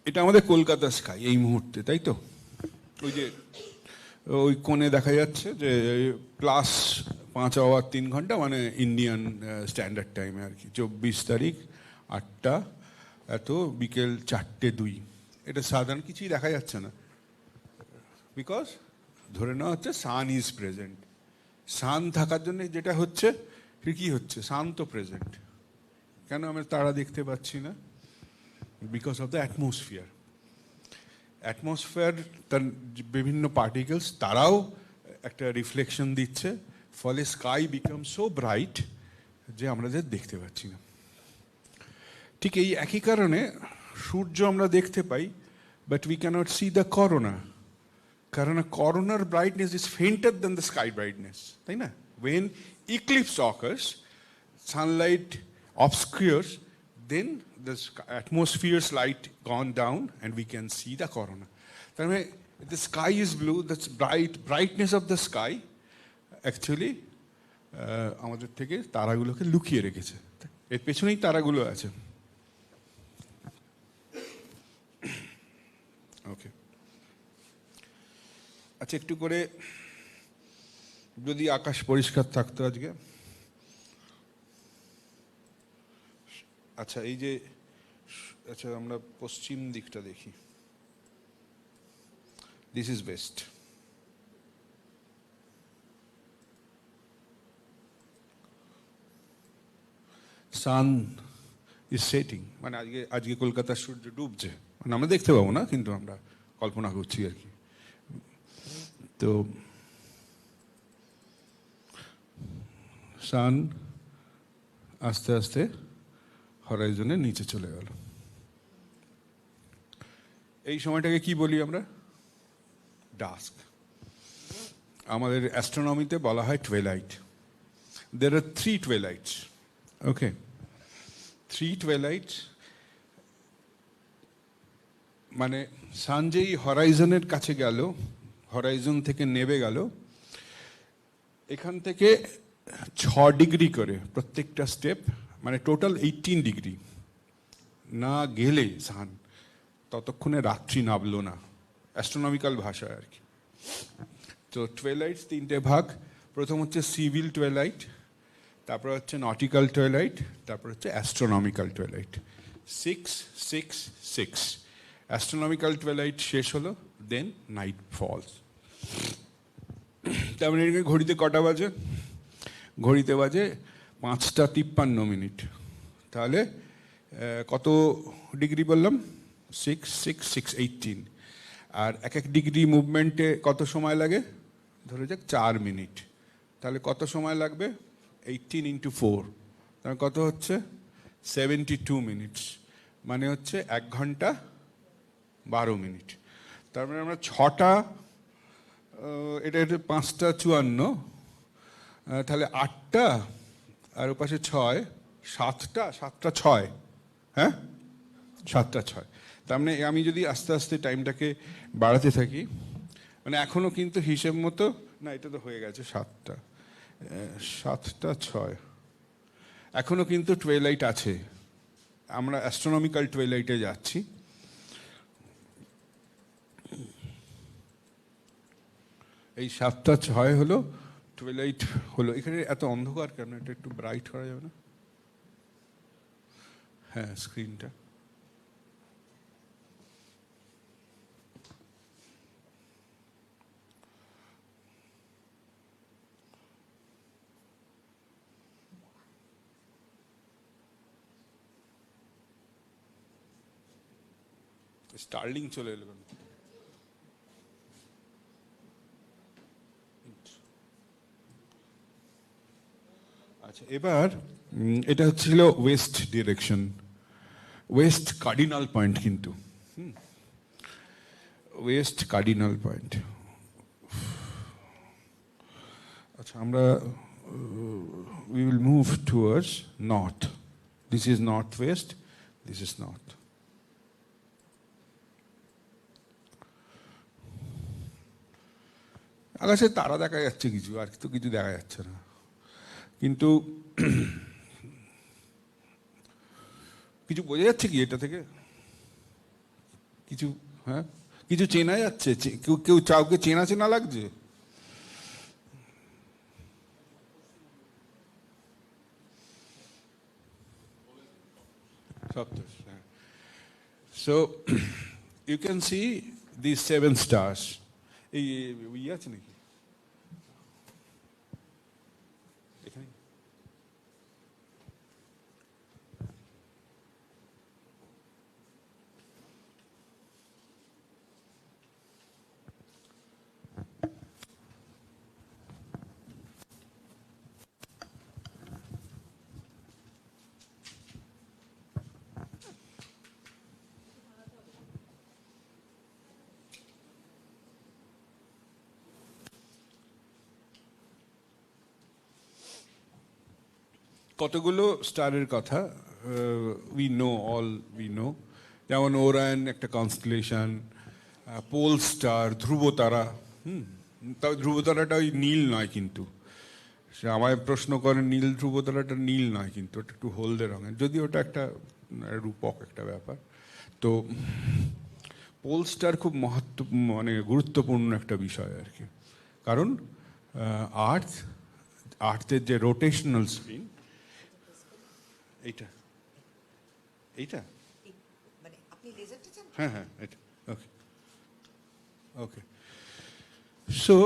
এটা আমাদের কলকাতা স্কাই এই মুহূর্তে, তাই তো? ওই যে ওই কোণে দেখা যাচ্ছে যে +5 আওয়ার 3 ঘন্টা, মানে ইন্ডিয়ান স্ট্যান্ডার্ড টাইমে আর কি, 24 তারিখ 8টা এত, বিকেল 4:02। এটা সাধারণ কিছুই দেখা যাচ্ছে না, বিকজ ধরে নেওয়া হচ্ছে সান ইজ প্রেজেন্ট। সান থাকার জন্য যেটা হচ্ছে, কি হচ্ছে, সান তো প্রেজেন্ট, কেন আমরা তারা দেখতে পাচ্ছি না? Because of the atmosphere. Atmosphere, তার বিভিন্ন পার্টিকেলস তারাও একটা রিফ্লেকশন দিচ্ছে, ফলে স্কাই বিকাম সো ব্রাইট যে আমরা দেখতে পাচ্ছি না। ঠিক এই একই কারণে সূর্য আমরা দেখতে পাই, but we cannot see the corona, কারণ করোনার brightness is fainter than the sky brightness, তাই না? When eclipse occurs, sunlight obscures, then the atmosphere's light gone down and we can see the corona. The sky is blue, that's brightness of the sky actually আমাদের থেকে তারাগুলোকে লুকিয়ে রেখেছে, এর পেছনেই তারাগুলো আছে। ওকে, আচ্ছা, একটু করে যদি আকাশ পরিষ্কার থাকতো আজকে। আচ্ছা, এই যে, আচ্ছা আমরা পশ্চিম দিকটা দেখি, this is west. Sun is setting, মানে আজকে কলকাতার সূর্য ডুবছে, মানে আমরা দেখতে পাবো না, কিন্তু আমরা কল্পনা করছি আর কি। তো সান আস্তে আস্তে হরাইজনের নিচে চলে গেল। এই সময়টাকে কি বলি আমরা? ডাস্ক। আমাদের অ্যাস্ট্রোনমিতে বলা হয় টুয়েলাইট। দের আর 3 টুয়েলাইটস। ওকে, 3 টুয়েলাইটস মানে সান যেই হরাইজনের কাছে গেল, হরাইজন থেকে নেমে গেল, এখান থেকে 6 ডিগ্রি করে প্রত্যেকটা স্টেপ, মানে টোটাল 18 ডিগ্রি না গেলে সান ততক্ষণে রাত্রি নামলো না, অ্যাস্ট্রোনমিক্যাল ভাষায় আর কি। তো টুয়েলাইটস 3টে ভাগ। প্রথম হচ্ছে সিভিল টুয়েলাইট, তারপর হচ্ছে নটিক্যাল টুয়েলাইট, তারপর হচ্ছে অ্যাস্ট্রোনমিক্যাল টুয়েলাইট। 6, 6, 6। অ্যাস্ট্রোনমিক্যাল টুয়েলাইট শেষ হলো, দেন নাইট ফলস। তার মানে ঘড়িতে কটা বাজে? ঘড়িতে বাজে 5:53। তাহলে কত ডিগ্রি বললাম? 6, 6, 6, 18। আর এক এক ডিগ্রি মুভমেন্টে কত সময় লাগে? ধরে যাক 4 মিনিট। তাহলে কত সময় লাগবে? 18 × 4, তাহলে কত হচ্ছে? 72 মিনিটস, মানে হচ্ছে 1 ঘন্টা 12 মিনিট। তার মানে আমরা 6টা, এটা 5:54, তাহলে 8টা আর ওপাশে 6, 7টা, 7টা 6, হ্যাঁ 7টা 6। তার মানে আমি যদি আস্তে আস্তে টাইমটাকে বাড়াতে থাকি, মানে এখনো কিন্তু হিসেব মতো না, এটা তো হয়ে গেছে 7টা, 7টা 6, এখনো কিন্তু টুয়েলাইট আছে। আমরা অ্যাস্ট্রোনমিক্যাল টুয়েলাইটে যাচ্ছি। এই 7টা 6 হলো টুয়েলাইট হলো। এখানে এত অন্ধকার কেন? এটা একটু ব্রাইট করা যাবে না? হ্যাঁ, স্ক্রিনটা। স্টার্লিং চলে এলো। আচ্ছা, এবার এটা হচ্ছিল West direction, West cardinal point, কিন্তু ওয়েস্ট কার্ডিনাল পয়েন্ট। আচ্ছা, আমরা we will move towards north. This is northwest, this is north. আকাশে তারা দেখা যাচ্ছে কিছু, আর তো কিছু দেখা যাচ্ছে না, কিন্তু কিছু বোঝা যাচ্ছে কি এটা থেকে? কিছু, হ্যাঁ, কিছু চেনা যাচ্ছে? কেউ কেউ কাউকে চেনা চেনা লাগছে? So you can see these 7 stars. এই ইয়ে আছে নাকি এখানে? কতগুলো স্টারের কথা we know, all we know. যেমন ওরায়ন একটা কনস্টেলেশন, পোল স্টার, ধ্রুব তারা। তবে ধ্রুব তারাটা ওই নীল নয়, কিন্তু সে আমায় প্রশ্ন করে নীল ধ্রুব তারাটা নীল নয়, কিন্তু ওটা একটু হলদে রঙের, যদি ওটা একটা রূপক একটা ব্যাপার। তো পোল স্টার খুব মানে গুরুত্বপূর্ণ একটা বিষয় আর কি, কারণ আর্থের যে রোটেশনাল স্পিন, এইটা এইটা মানে আপনি লেজারটা চান? হ্যাঁ হ্যাঁ, এটা ওকে ওকে। সো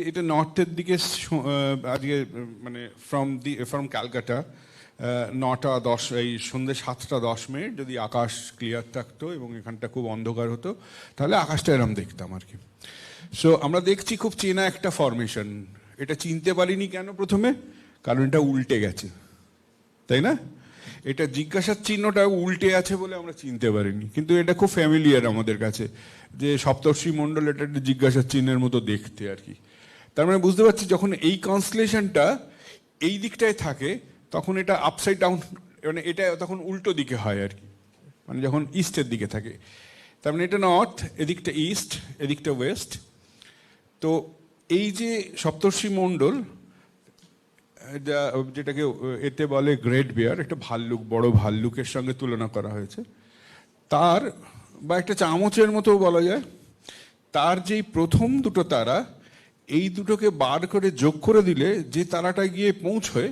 এটা নর্থের দিকে আজকে মানে ফ্রম ক্যালকাটা 9:10, এই সন্ধ্যে 7:10 যদি আকাশ ক্লিয়ার থাকতো এবং এখানটা খুব অন্ধকার হতো, তাহলে আকাশটা এরম দেখতাম আর কি। সো আমরা দেখছি খুব চেনা একটা ফরমেশন। এটা চিনতে পারিনি কেন প্রথমে? কারণ এটা উল্টে গেছে, তাই না? এটা জিজ্ঞাসার চিহ্নটা উল্টে আছে বলে আমরা চিনতে পারিনি, কিন্তু এটা খুব ফ্যামিলিয়ার আমাদের কাছে, যে সপ্তর্ষি মণ্ডল এটা একটা জিজ্ঞাসার চিহ্নের মতো দেখতে আর কি। তার মানে বুঝতে পারছি যখন এই কনস্টেলেশনটা এই দিকটায় থাকে তখন এটা আপসাইড ডাউন, মানে এটা তখন উল্টো দিকে হয় আর কি, মানে যখন ইস্টের দিকে থাকে। তার মানে এটা নর্থ, এদিকটা ইস্ট, এদিকটা ওয়েস্ট। তো এই যে সপ্তর্ষি মণ্ডল, যেটাকে এতে বলে গ্রেট বিয়ার, একটা ভাল্লুক, বড় ভাল্লুকের সঙ্গে তুলনা করা হয়েছে, তার বা একটা চামচের মতো বলা যায়, তার যেই প্রথম দুটো তারা, এই দুটোকে বার করে যোগ করে দিলে যে তারাটা গিয়ে পৌঁছয়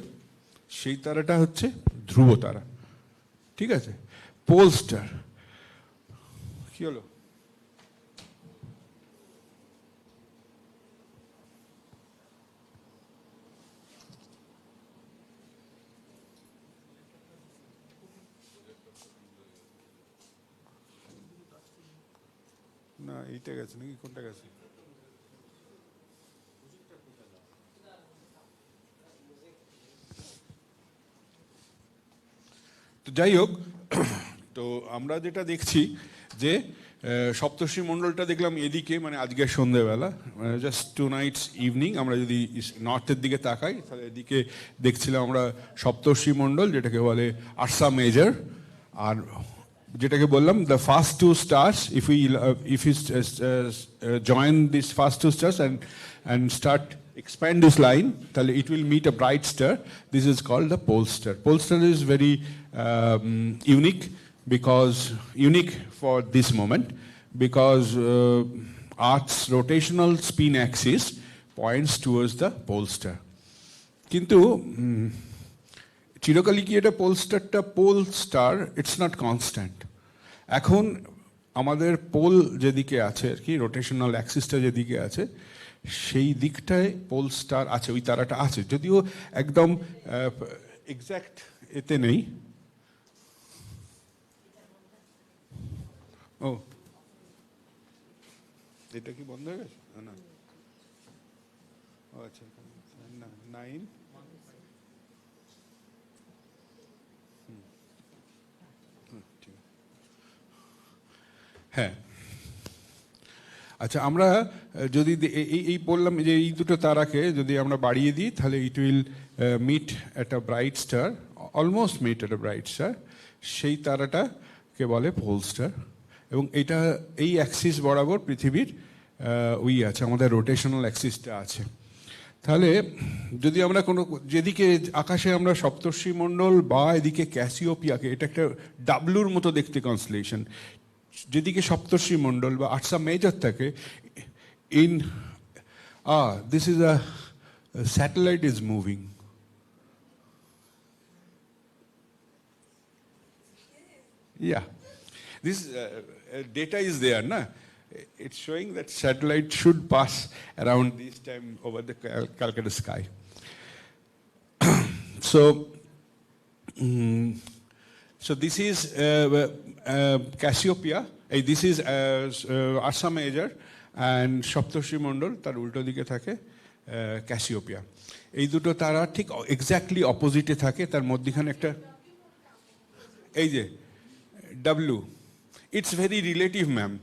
সেই তারাটা হচ্ছে ধ্রুব তারা, ঠিক আছে? Pole star. কি হলো? না এইটা গেছে নাকি, কোনটা গেছে? তো যাই হোক, তো আমরা যেটা দেখছি যে সপ্তর্ষি মণ্ডলটা দেখলাম এদিকে, মানে আজকে সন্ধ্যেবেলা, জাস্ট টু নাইটস ইভিনিং। আমরা যদি নর্থের দিকে তাকাই তাহলে এদিকে দেখছিলাম আমরা সপ্তর্ষি মণ্ডল, যেটাকে বলে আরসা মেজর। আর যেটাকে বললাম the first two stars, if you join this first two stars and start expand this line, তাহলে it will meet a bright star. This is called the pole star. Pole star is very unique for this moment, because Earth's rotational spin axis points towards the pole star. কিন্তু চিরকালই কি এটা pole star, it's not constant. এখন আমাদের pole যেদিকে আছে আর কি, rotational অ্যাক্সিসটা যেদিকে আছে সেই দিকটায় পোল স্টার আছে, ওই তারাটা আছে, যদিও একদম এক্স্যাক্ট এতে নেই। ও, এটা কি বন্ধ হয়ে গেছে? না, ও আচ্ছা, 9। হ্যাঁ, আচ্ছা, আমরা যদি এই বললাম যে এই দুটো তারাকে যদি আমরা বাড়িয়ে দিই তাহলে it will meet at a bright star, almost meet at a bright star. সেই তারাটাকে বলে পোল স্টার। এবং এটা এই অ্যাক্সিস বরাবর পৃথিবীর ওই আছে, আমাদের রোটেশনাল অ্যাক্সিসটা আছে। তাহলে যদি আমরা কোনো যেদিকে আকাশে আমরা সপ্তর্ষি মণ্ডল বা এদিকে ক্যাসিওপিয়াকে, এটা একটা ডাবলুর মতো দেখতে কনস্টেলেশন, যেদিকে সপ্তর্ষি মণ্ডল বা আরসা মেজর থাকে, this is a satellite is moving. Yeah, this data is there, na? It's showing that satellite should pass around this time over the Calcutta sky. So this is Cassiopeia. This is Ursa Major, and সপ্তর্ষি মণ্ডল তার উল্টো দিকে থাকে Cassiopeia. এই দুটো তারা ঠিক exactly অপোজিটে থাকে, তার মধ্যখানে একটা এই যে W. It's very relative, ma'am.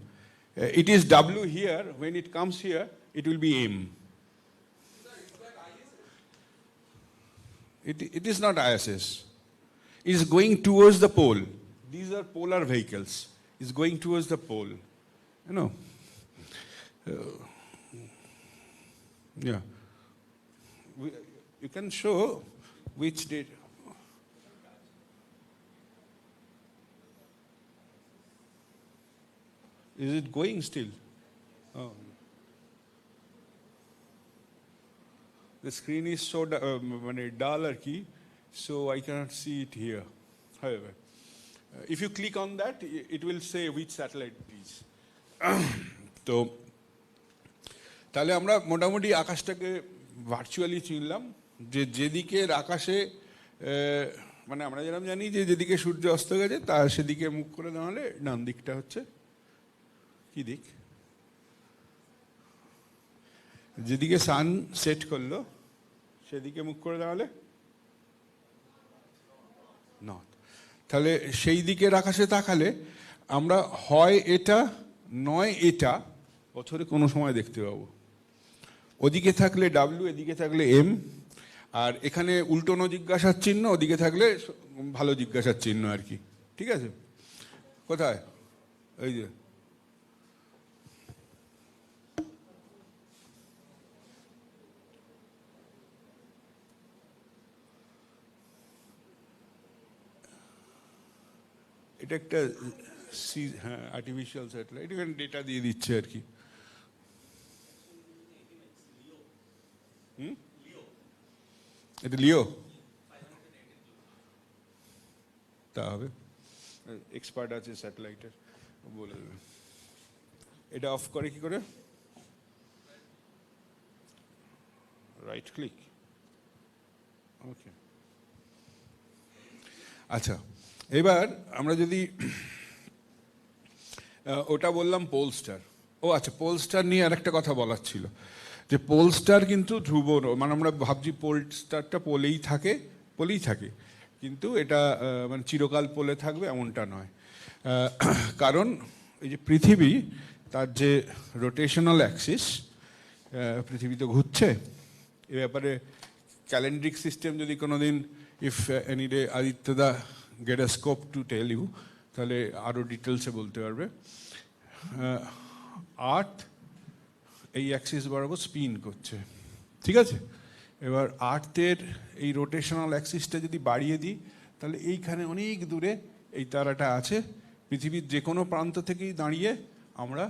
It is W here. When it comes here, it will be M. It is not ISS. It is going towards the pole. These are polar vehicles. It's going towards the pole. You know. Yeah. You can show which date. Is it going still? Oh. The screen is so dull, so I cannot see it here. However, if you click on that, it will say which satellite it is. তো তাহলে আমরা মোটামুটি আকাশটাকে virtually চিনলাম, যে যেদিকের আকাশে মানে আমরা যেরকম জানি যে যেদিকে সূর্য অস্ত গেছে তা সেদিকে মুখ করে দাঁড়ালে ডান দিকটা হচ্ছে কি দিক, যেদিকে সান সেট করলো সেদিকে মুখ করে দাঁড়ালে নর্থ। তাহলে সেই দিকের আকাশে তাকালে আমরা হয় এটা নয় এটা বছরে কোনো সময় দেখতে পাবো। ওদিকে থাকলে ডাব্লিউ, এদিকে থাকলে এম, আর এখানে উল্টোনো জিজ্ঞাসার চিহ্ন, ওদিকে থাকলে ভালো জিজ্ঞাসার চিহ্ন আর কি। ঠিক আছে? কোথায়? এই যে এটা একটা হ্যাঁ আর্টিফিশিয়াল স্যাটেলাইট, এখানে ডেটা দিয়ে দিচ্ছে আর কি। এটা লিও তা হবে, এক্সপার্ট আছে স্যাটেলাইটের, বলে দেবে। এটা অফ করে কি করে? Right click. ওকে, আচ্ছা এবার আমরা যদি ওটা বললাম পোলস্টার। ও আচ্ছা, পোলস্টার নিয়ে আরেকটা কথা বলার ছিল, যে পোলস্টার কিন্তু ধ্রুব, মানে আমরা ভাবছি পোলস্টারটা পোলেই থাকে, কিন্তু এটা মানে চিরকাল পোলে থাকবে এমনটা নয়। কারণ এই যে পৃথিবী, তার যে রোটেশনাল অ্যাক্সিস, পৃথিবী তো ঘুরছে। এ ব্যাপারে ক্যালেন্ড্রিক সিস্টেম যদি কোনোদিন ইফ এনি ডে আদিত্যদা get a scope to tell you, তাহলে আরও ডিটেলসে বলতে পারবে। আর্থ এই অ্যাক্সিস বরাবর স্পিন করছে, ঠিক আছে? এবার আর্থের এই রোটেশনাল অ্যাক্সিসটা যদি বাড়িয়ে দিই, তাহলে এইখানে অনেক দূরে এই তারাটা আছে। পৃথিবীর যে কোনো প্রান্ত থেকেই দাঁড়িয়ে আমরা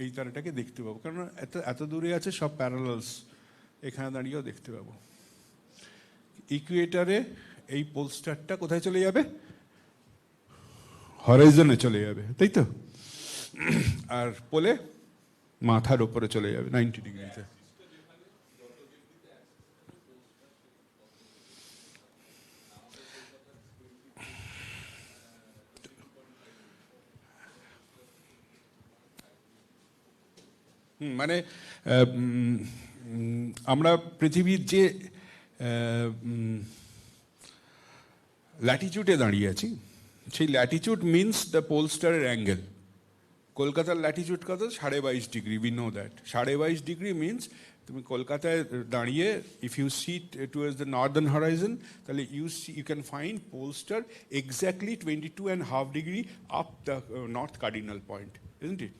এই তারাটাকে দেখতে পাবো, কারণ এত দূরে আছে, সব প্যারালালস, এখানে দাঁড়িয়েও দেখতে পাবো। ইকুয়েটারে এই পোলস্টারটা কোথায় চলে যাবে? হরাইজনে চলে যাবে, তাই তো? আর পোলে মাথার ওপরে চলে যাবে 90 ডিগ্রিতে। মানে আমরা পৃথিবীর যে ল্যাটিটিউডে দাঁড়িয়ে আছি, সেই ল্যাটিটিউড মিনস দ্য পোলস্টারের অ্যাঙ্গেল। কলকাতার ল্যাটিটিউড কত? 22.5 degree, we know that. 22.5 degree means তুমি কলকাতায় দাঁড়িয়ে if you see towards the northern horizon, তাহলে you can find polestar exactly 22.5 degree up the north cardinal point, isn't it?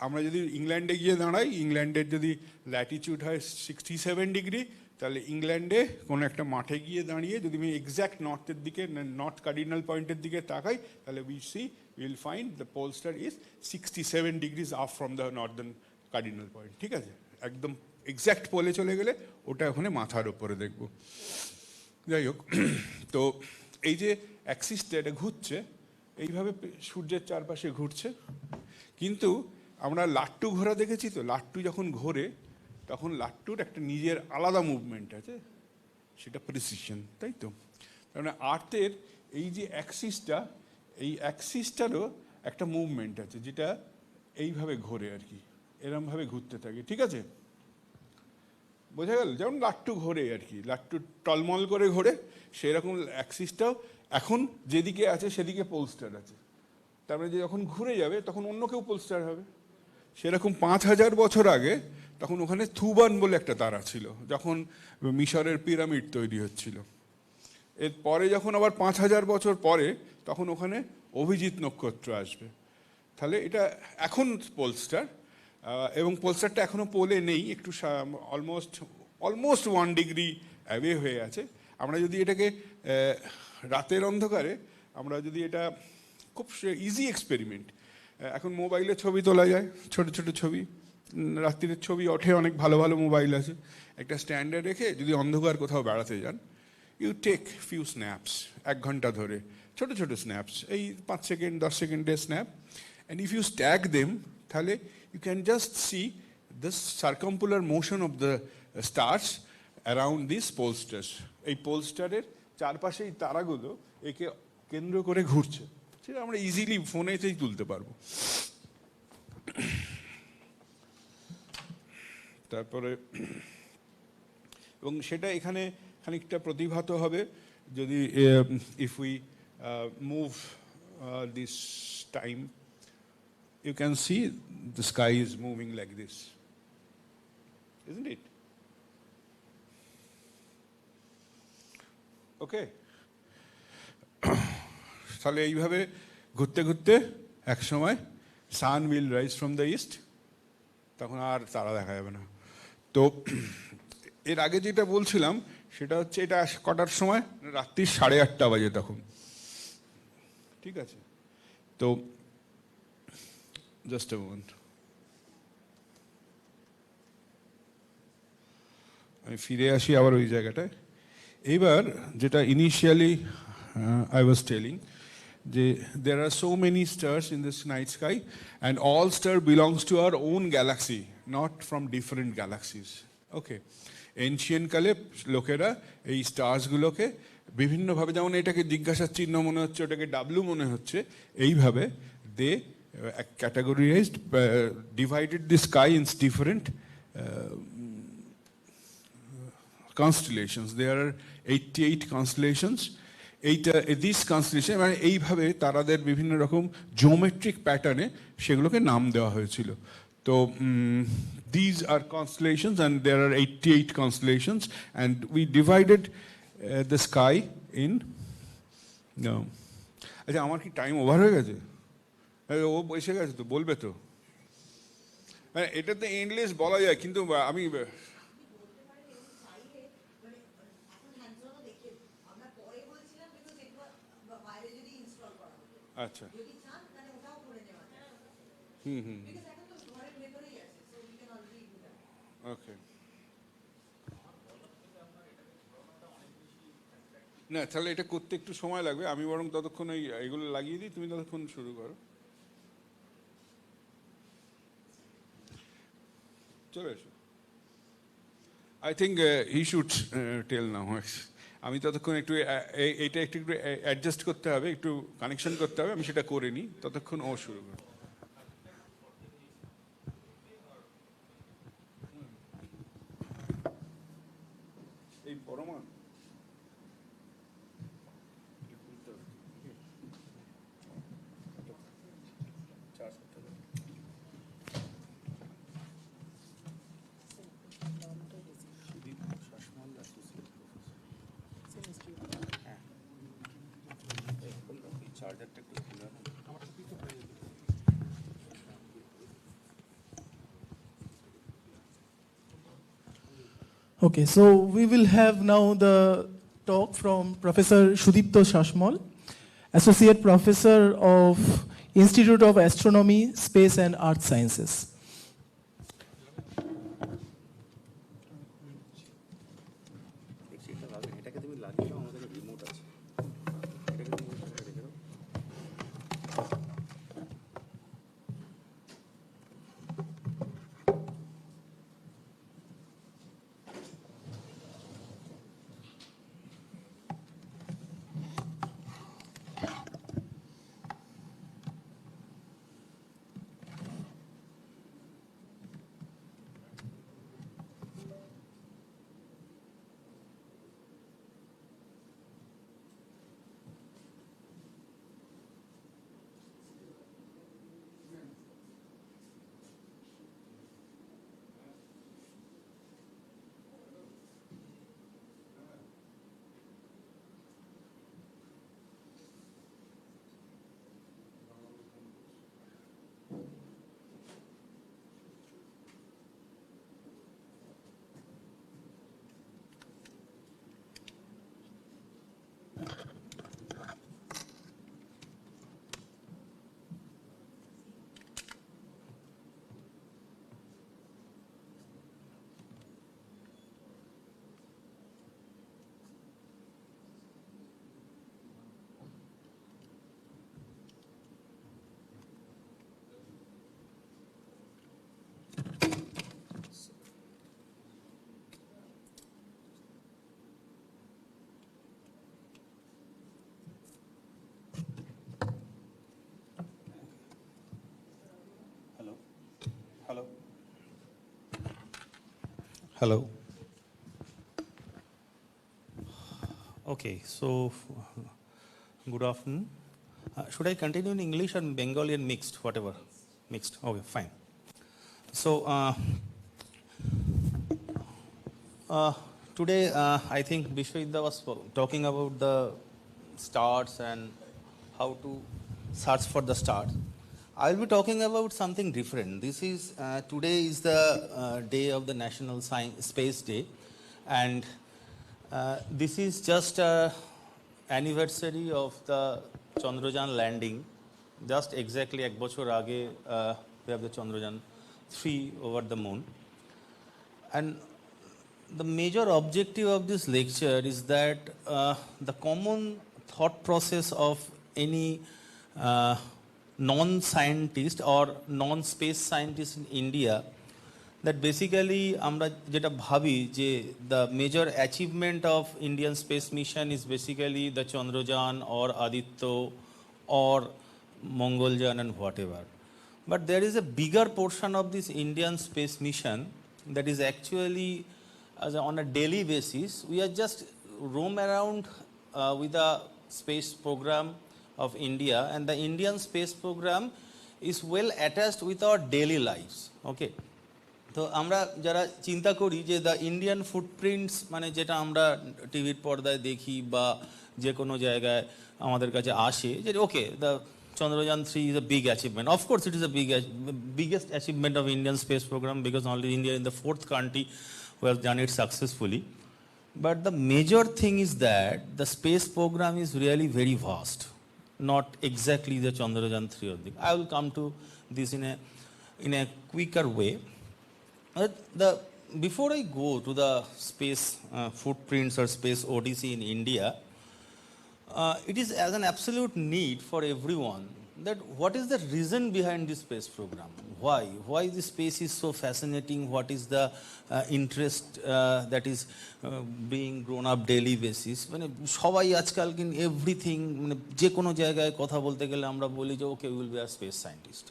আমরা যদি ইংল্যান্ডে গিয়ে দাঁড়াই, ইংল্যান্ডের যদি ল্যাটিটিউড হয় 67 ডিগ্রি, তাহলে ইংল্যান্ডে কোনো একটা মাঠে গিয়ে দাঁড়িয়ে যদি আমি এক্স্যাক্ট নর্থের দিকে, নর্থ কার্ডিনাল পয়েন্টের দিকে তাকাই, তাহলে will find the polestar is 67 degrees up from the northern cardinal point, ঠিক আছে? একদম এক্স্যাক্ট পোলে চলে গেলে ওটা ওখানে মাথার ওপরে দেখব। যাই হোক, তো এই যে অ্যাক্সিসটা এটা ঘুরছে, এইভাবে সূর্যের চারপাশে ঘুরছে। কিন্তু আমরা লাট্টু ঘোরা দেখেছি তো, লাট্টু যখন ঘোরে তখন লাট্টুর একটা নিজের আলাদা মুভমেন্ট আছে, সেটা প্রিসিশন, তাই তো? কারণ আর্থের এই যে অ্যাক্সিসটা, এই অ্যাক্সিসটারও একটা মুভমেন্ট আছে, যেটা এইভাবে ঘোরে আর কি, এরমভাবে ঘুরতে থাকে, ঠিক আছে? বোঝা গেল? যেমন লাট্টু ঘোরে আর কি, লাট্টু টলমল করে ঘোরে, সেরকম অ্যাক্সিসটাও এখন যেদিকে আছে সেদিকে পোলস্টার আছে। তার মানে যে যখন ঘুরে যাবে তখন অন্য কেউ পোলস্টার হবে। সেরকম 5000 বছর আগে তখন ওখানে থুবান বলে একটা তারা ছিল, যখন মিশরের পিরামিড তৈরি হচ্ছিল। এরপরে যখন আবার 5000 বছর পরে, তখন ওখানে অভিজিৎ নক্ষত্র আসবে। তাহলে এটা এখন পোলস্টার, এবং পোলস্টারটা এখনো পোলে নেই, একটু অলমোস্ট 1 ডিগ্রি অ্যাওয়ে হয়ে আছে। আমরা যদি এটাকে রাতের অন্ধকারে, আমরা যদি এটা খুব ইজি এক্সপেরিমেন্ট, এখন মোবাইলে ছবি তোলা যায়, ছোট ছোট ছবি, রাত্রির ছবি ওঠে, অনেক ভালো ভালো মোবাইল আছে। একটা স্ট্যান্ডে রেখে যদি অন্ধকার কোথাও বেড়াতে যান, ইউ টেক ফিউ স্ন্যাপস, 1 ঘন্টা ধরে ছোট ছোট স্ন্যাপস, এই 5 সেকেন্ড 10 সেকেন্ডের snap, and if you stack them, তাহলে you can just see this circumpolar motion of the stars around this polestars. এই পোলস্টারের চারপাশে এই তারাগুলো একে কেন্দ্র করে ঘুরছে, সেটা আমরা ইজিলি ফোনেতেই তুলতে পারবো। তারপরে এবং সেটা এখানে খানিকটা প্রতিভাত হবে যদি if we move this time, you can see the sky is moving like this, isn't it? Okay. তাহলে এইভাবে ঘুরতে ঘুরতে এক সময় sun will rise from the east, তখন আর তারা দেখা যাবে না। তো এর আগে যেটা বলছিলাম সেটা হচ্ছে এটা কটার সময়, রাত্রি 8:30 বাজে তখন, ঠিক আছে? তো জাস্ট এ মোমেন্ট, আমি ফিরে আসি আবার ওই জায়গাটায়। এইবার যেটা initially I was telling, there are so many stars in this night sky, and all star belongs to our own galaxy, not from different galaxies. Okay. Ancient কালে লোকেরা এই স্টার্সগুলোকে বিভিন্নভাবে, যেমন এটাকে জিজ্ঞাসার চিহ্ন মনে হচ্ছে, ওটাকে ডাব্লু মনে হচ্ছে, এইভাবে দে categorized, divided the sky in different constellations. There are 88 constellations. This constellation মানে এইভাবে তারাদের বিভিন্ন রকম জিওমেট্রিক প্যাটার্নে সেগুলোকে নাম দেওয়া হয়েছিল। তো these are constellations and there are 88 constellations and we divided the sky in. আচ্ছা, আমার কি টাইম ওভার হয়ে গেছে? ও এসে গেছে তো, বলবে তো? হ্যাঁ, এটা তো এন্ডলেস বলা যায়, কিন্তু আমি আচ্ছা ওকে। না, তাহলে এটা করতে একটু সময় লাগবে, আমি বরং ততক্ষণ এইগুলো লাগিয়ে দিই, তুমি ততক্ষণ শুরু করো। চলে এসো। I think he should tell now. আমি ততক্ষণ একটু এইটা একটু একটু অ্যাডজাস্ট করতে হবে, একটু কানেকশন করতে হবে, আমি সেটা করে নিই, ততক্ষণ ও শুরু করে। এই Parama Okay, so we will have now the talk from Professor Sudipto Shashmal, Associate Professor of Institute of Astronomy, Space and Earth Sciences. Hello. Okay, so good afternoon. Should I continue in English and Bengali and mixed, whatever? Mixed. Okay, fine. So today I think Bishwidya was talking about the stars and how to search for the stars. I will be talking about something different. This is today is the day of the National Space Day, and this is just anniversary of the Chandrayaan landing. Just exactly ek bochor age we have the Chandrayaan 3 over the moon. And the major objective of this lecture is that the common thought process of any non-scientist or non-space scientist in India, that basically আমরা যেটা ভাবি যে the major achievement of Indian space mission is basically the Chandrayaan or Aditya or Mongolyan and whatever. But there is a bigger portion of this Indian space mission that is actually on a daily basis. We are just roam around with the space program of India, and the Indian space program is well attached with our daily lives. Okay. তো আমরা যারা চিন্তা করি যে the Indian footprints মানে যেটা আমরা টিভির পর্দায় দেখি বা যে কোনো জায়গায় আমাদের কাছে আসে যে okay the Chandrayaan 3 is a big achievement. Of course it is a biggest achievement of Indian space program because only India is the fourth country who has done it successfully. But the major thing is that the space program is really very vast, not exactly the Chandrayaan 3 only. I will come to this in a quicker way. Before I go to the space footprints or space odyssey in India, it is as an absolute need for everyone that what is the reason behind this space program? Why this space is so fascinating? What is the interest that is being grown up daily basis? মানে সবাই আজকাল কিন্তু everything মানে যে কোনো জায়গায় কথা বলতে গেলে আমরা বলি যে okay we will be a space scientist.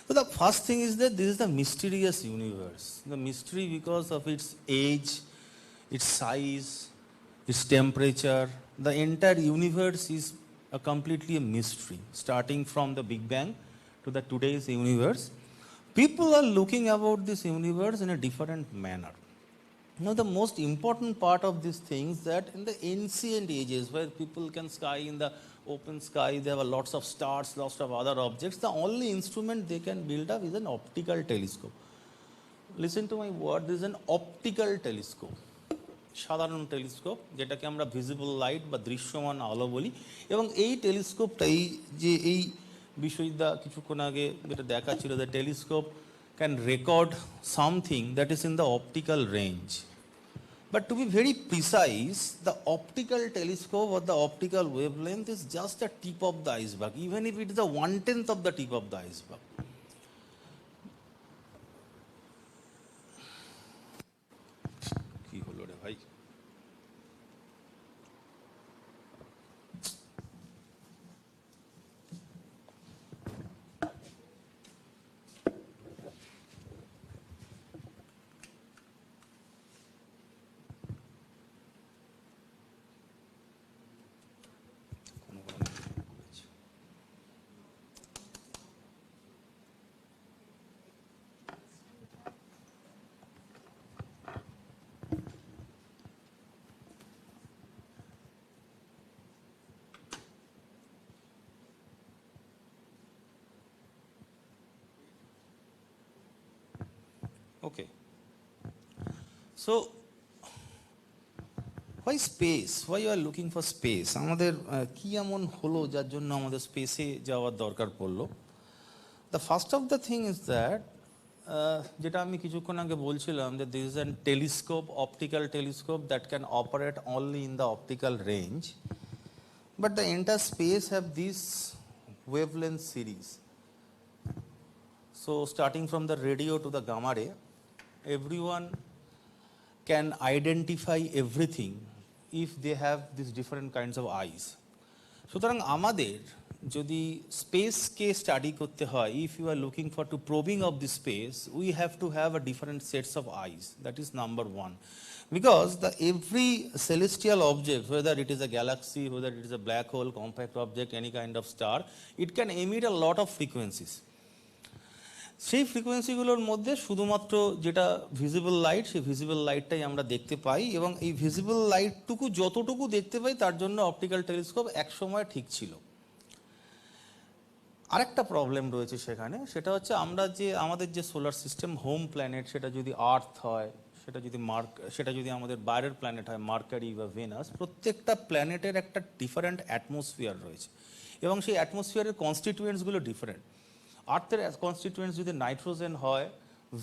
So the first thing is that this is the mysterious universe. The mystery because of its age, its size, its temperature. The entire universe is completely a mystery, starting from the Big Bang to the today's universe. People are looking about this universe in a different manner. Now the most important part of this thing is that in the ancient ages where people can sky in the open sky, there were lots of stars, lots of other objects, the only instrument they can build up is an optical telescope. Listen to my word, this is an optical telescope. সাধারণ telescope যেটাকে আমরা visible light বা দৃশ্যমান আলো বলি, এবং এই টেলিস্কোপটাই যে এই বিষয়টা কিছুক্ষণ আগে যেটা দেখাচ্ছিল, the telescope can record something that is in the optical range. But to be very precise, the optical telescope or the optical wavelength is just a tip of the iceberg, even if it is the 1/10 of the tip of the iceberg. কি হলো রে ভাই? Okay. So, why space? Why you are looking for space? আমাদের কি এমন হলো যার জন্য আমাদের স্পেসে যাওয়ার দরকার পড়লো? The first of the thing is that যেটা আমি কিছুক্ষণ আগে বলছিলাম that this is a telescope, optical telescope that can operate only in the optical range, but the entire space have this wavelength series. So starting from the radio to the gamma ray, everyone can identify everything if they have these different kinds of eyes. সুতরাং আমাদের যদি স্পেসকে study করতে হয়, if you are looking for to probing of the space, we have to have a different sets of eyes, that is number one, because the every celestial object, whether it is a galaxy, whether it is a black hole, compact object, any kind of star, it can emit a lot of frequencies. সেই ফ্রিকোয়েন্সিগুলোর মধ্যে শুধুমাত্র যেটা visible light, সেই visible লাইটটাই আমরা দেখতে পাই, এবং এই visible লাইটটুকু যতটুকু দেখতে পাই তার জন্য অপটিক্যাল টেলিস্কোপ একসময় ঠিক ছিল। আরেকটা প্রবলেম রয়েছে সেখানে, সেটা হচ্ছে আমরা যে আমাদের যে সোলার সিস্টেম হোম প্ল্যানেট, সেটা যদি আর্থ হয়, সেটা যদি আমাদের বাইরের প্ল্যানেট হয় মার্কারি বা ভেনাস, প্রত্যেকটা প্ল্যানেটের একটা ডিফারেন্ট অ্যাটমসফিয়ার রয়েছে, এবং সেই অ্যাটমসফিয়ারের কনস্টিটিউয়েন্টসগুলো ডিফারেন্ট। আর্থের কনস্টিটিউয়েন্টস যদি নাইট্রোজেন হয়,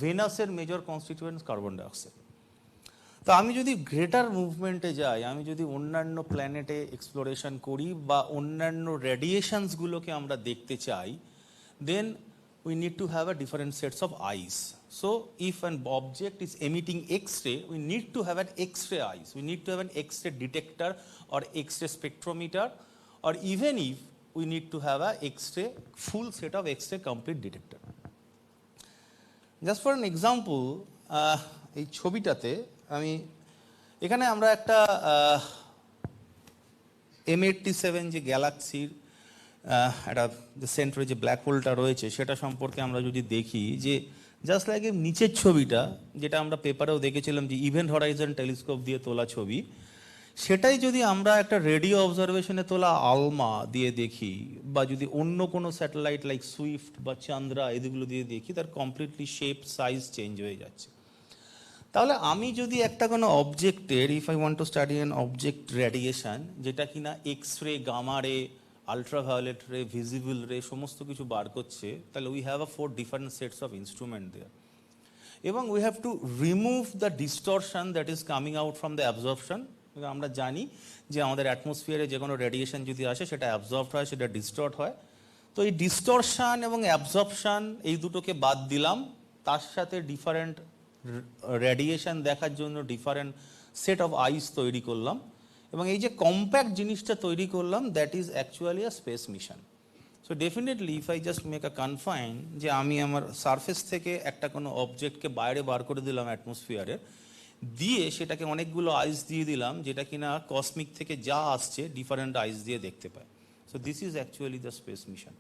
ভেনাসের মেজর কনস্টিটিউয়েন্টস কার্বন ডাইঅক্সাইড। তো আমি যদি গ্রেটার মুভমেন্টে যাই, আমি যদি অন্যান্য প্ল্যানেটে এক্সপ্লোরেশন করি বা অন্যান্য রেডিয়েশনসগুলোকে আমরা দেখতে চাই, দেন we need to have a different sets of eyes. So if an object is emitting X-ray, we need to have an X-ray eyes. We need to have an X-ray detector or X-ray spectrometer, or even if we need to have a X-ray, full set of X-ray complete detector. Just for an example, এই ছবিটাতে আমি এখানে আমরা একটা M87 যে গ্যালাক্সির একটা যে সেন্টারে যে ব্ল্যাক হোলটা রয়েছে সেটা সম্পর্কে আমরা যদি দেখি, যে জাস্ট লাইক নিচের ছবিটা যেটা আমরা পেপারেও দেখেছিলাম যে ইভেন্ট হরাইজন টেলিস্কোপ দিয়ে তোলা ছবি, সেটাই যদি আমরা একটা রেডিও অবজারভেশনে তোলা আলমা দিয়ে দেখি, বা যদি অন্য কোনো স্যাটেলাইট লাইক সুইফট বা চান্দ্রা এগুলো দিয়ে দেখি, তার কমপ্লিটলি শেপ সাইজ চেঞ্জ হয়ে যাচ্ছে। তাহলে আমি যদি একটা কোনো অবজেক্টের, if I want to study an object radiation, যেটা কিনা এক্স রে, গামা রে, আলট্রাভায়োলেট রে, ভিজিবল রে, সমস্ত কিছু বার করছে, তাহলে we have a 4 different sets of instrument there, এবং we have to remove the distortion that is coming out from the absorption. আমরা জানি যে আমাদের অ্যাটমসফিয়ারে যে কোনো রেডিয়েশন যদি আসে, সেটা অ্যাবজর্ব হয়, সেটা ডিস্টর্ট হয়। তো এই ডিস্টরশন এবং অ্যাবজর্পশন এই দুটোকে বাদ দিলাম, তার সাথে ডিফারেন্ট রেডিয়েশন দেখার জন্য ডিফারেন্ট সেট অফ আইস তৈরি করলাম, এবং এই যে কম্প্যাক্ট জিনিসটা তৈরি করলাম, that is actually a space mission. So definitely if I just make a confine, যে আমি আমার সারফেস থেকে একটা কোনো অবজেক্টকে বাইরে বার করে দিলাম অ্যাটমসফিয়ারে, দিয়ে সেটাকে অনেকগুলো আইস দিয়ে দিলাম, যেটা কিনা কসমিক থেকে যা আসছে ডিফারেন্ট আইস দিয়ে দেখতে পায়। So this is actually the space mission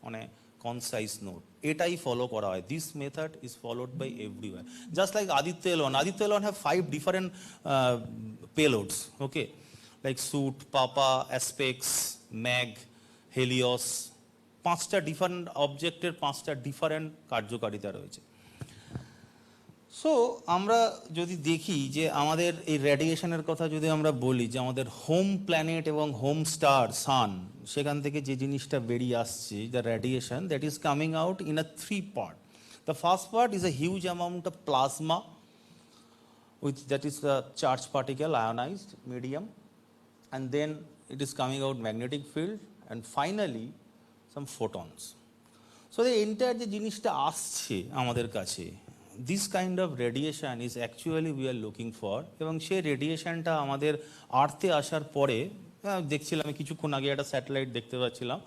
on a concise note. এটাই ফলো করা হয়, this method is followed by everywhere. Just like Aditya L one have 5 different payloads, okay, like SUIT, PAPA, ASPEX, MAG, HELIOS, 5টা different অবজেক্টের 5টা different কার্যকারিতা রয়েছে। So আমরা যদি দেখি যে আমাদের এই রেডিয়েশনের কথা যদি আমরা বলি, যে আমাদের হোম প্ল্যানেট এবং হোম স্টার সান, সেখান থেকে যে জিনিসটা বেরিয়ে আসছে, the radiation that is coming out in a 3 part. The first part is a huge amount of plasma, which that is the charged particle, ionized medium, and then it is coming out magnetic field, and finally some photons. So the entire যে জিনিসটা আসছে আমাদের কাছে, this kind of radiation is actually we are looking for, এবং সেই রেডিয়েশনটা আমাদের আর্থে আসার পরে, দেখছিলাম কিছুক্ষণ আগে একটা স্যাটেলাইট দেখতে পাচ্ছিলাম,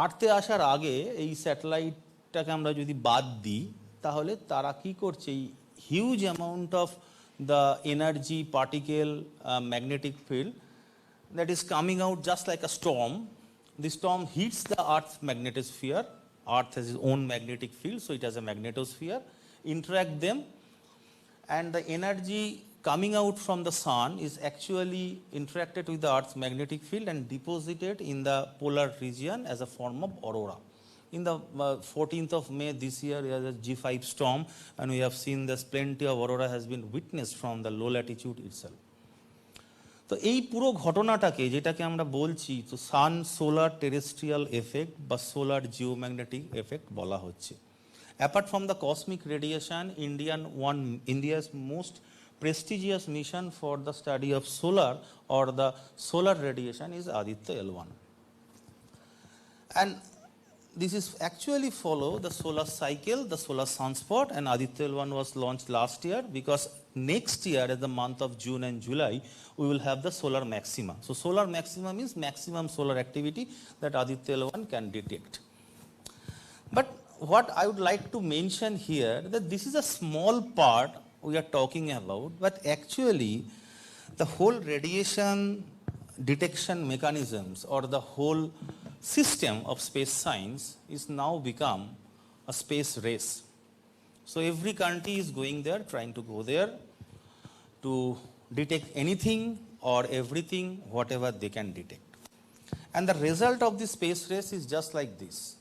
আর্থে আসার আগে এই স্যাটেলাইটটাকে আমরা যদি বাদ দিই, তাহলে তারা কি করছে, এই huge amount of the energy particle magnetic field that is coming out just like a storm. The storm hits the Earth's magnetosphere. Earth has its own magnetic field, so it has a magnetosphere. Interact them, and the energy coming out from the sun is actually interacted with the Earth's magnetic field and deposited in the polar region as a form of aurora. In the 14th of May this year, there was a G5 storm, and we have seen that plenty of aurora has been witnessed from the low latitude itself. তো এই পুরো ঘটনাটাকে, যেটাকে আমরা বলছি, তো সান solar terrestrial effect বা solar geomagnetic effect বলা হচ্ছে। Apart from the cosmic radiation, India's most prestigious mission for the study of solar or the solar radiation is Aditya L1. And this is actually follow the solar cycle, the solar sunspot, and Aditya L1 was launched last year, because next year at the month of June and July, we will have the solar maxima. So solar maxima means maximum solar activity that Aditya L1 can detect. But what I would like to mention here, that this is a small part we are talking about, but actually the whole radiation detection mechanisms or the whole system of space science is now become a space race. So every country is going there, trying to go there to detect anything or everything, whatever they can detect. And the result of this space race is just like this.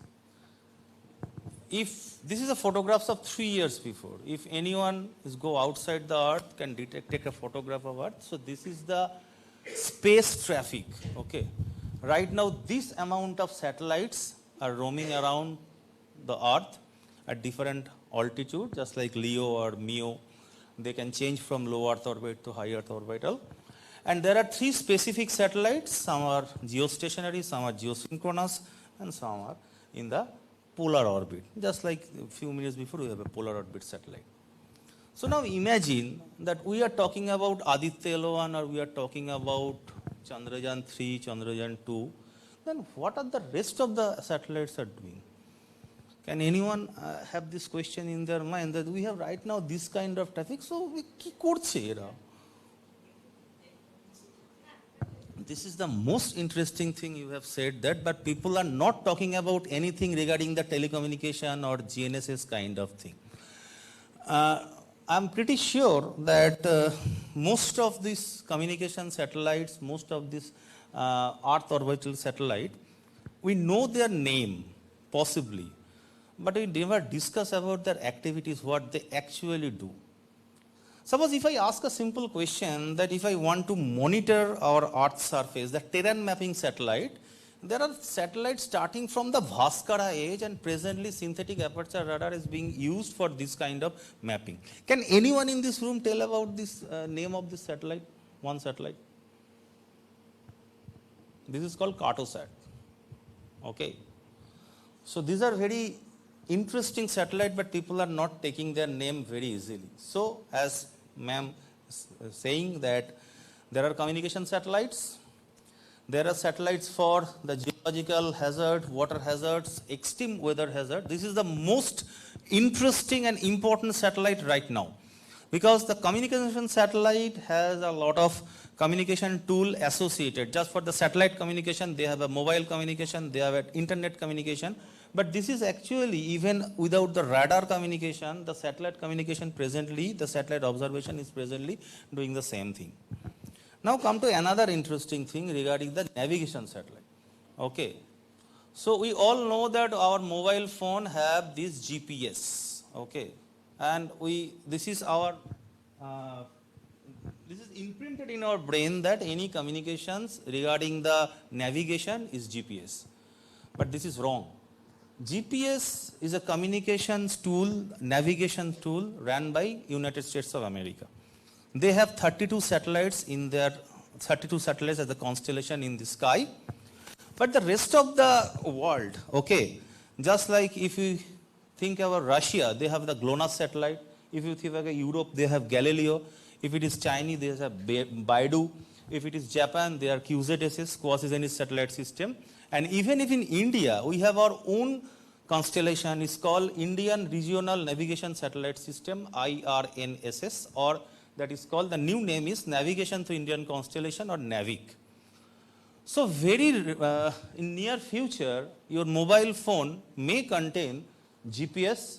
If this is a photographs of 3 years before, if anyone is go outside the earth, can take a photograph of earth. So this is the space traffic, okay. Right now this amount of satellites are roaming around the earth at different altitude, just like Leo or MEO. They can change from low earth orbit to high earth orbital. And there are 3 specific satellites. Some are geostationary, some are geosynchronous, and some are in the polar orbit. Just like a few minutes before, we have a polar orbit satellite. So now imagine that we are talking about Aditya L1 or we are talking about Chandrayaan 3, Chandrayaan 2. Then what are the rest of the satellites are doing? Can anyone have this question in their mind, that we have right now this kind of traffic, so we কি করছে এরা? This is the most interesting thing you have said that, but people are not talking about anything regarding the telecommunication or GNSS kind of thing. I'm pretty sure that most of these communication satellites, most of this Earth orbital satellite, we know their name, possibly, but we never discuss about their activities, what they actually do. Suppose if I ask a simple question, that if I want to monitor our Earth's surface, the terrain mapping satellite, there are satellites starting from the Bhaskara age, and presently synthetic aperture radar is being used for this kind of mapping. Can anyone in this room tell about this name of this satellite? One satellite. This is called Cartosat. Okay. So these are very interesting satellite, but people are not taking their name very easily. So as ma'am saying that there are communication satellites, there are satellites for the geological hazard, water hazards, extreme weather hazard. This is the most interesting and important satellite right now, because the communication satellite has a lot of communication tool associated. Just for the satellite communication, they have a mobile communication, they have an internet communication. But this is actually, even without the radar communication, the satellite communication presently, the satellite observation is presently doing the same thing. Now come to another interesting thing regarding the navigation satellite. Okay. So we all know that our mobile phone have this GPS. Okay. And this is imprinted in our brain that any communications regarding the navigation is GPS. But this is wrong. GPS is a communications tool, navigation tool run by United States of America. They have 32 satellites in their 32 satellites as a constellation in the sky. But the rest of the world, okay, just like if you think about Russia, they have the GLONASS satellite. If you think about Europe, they have Galileo. If it is China, they have Baidu. If it is Japan, they are QZSS, quasi-zenith satellite system. And even if in India, we have our own constellation, it's called Indian Regional Navigation Satellite System, IRNSS, or that is called, the new name is Navigation through Indian Constellation, or NAVIC. So in near future, your mobile phone may contain GPS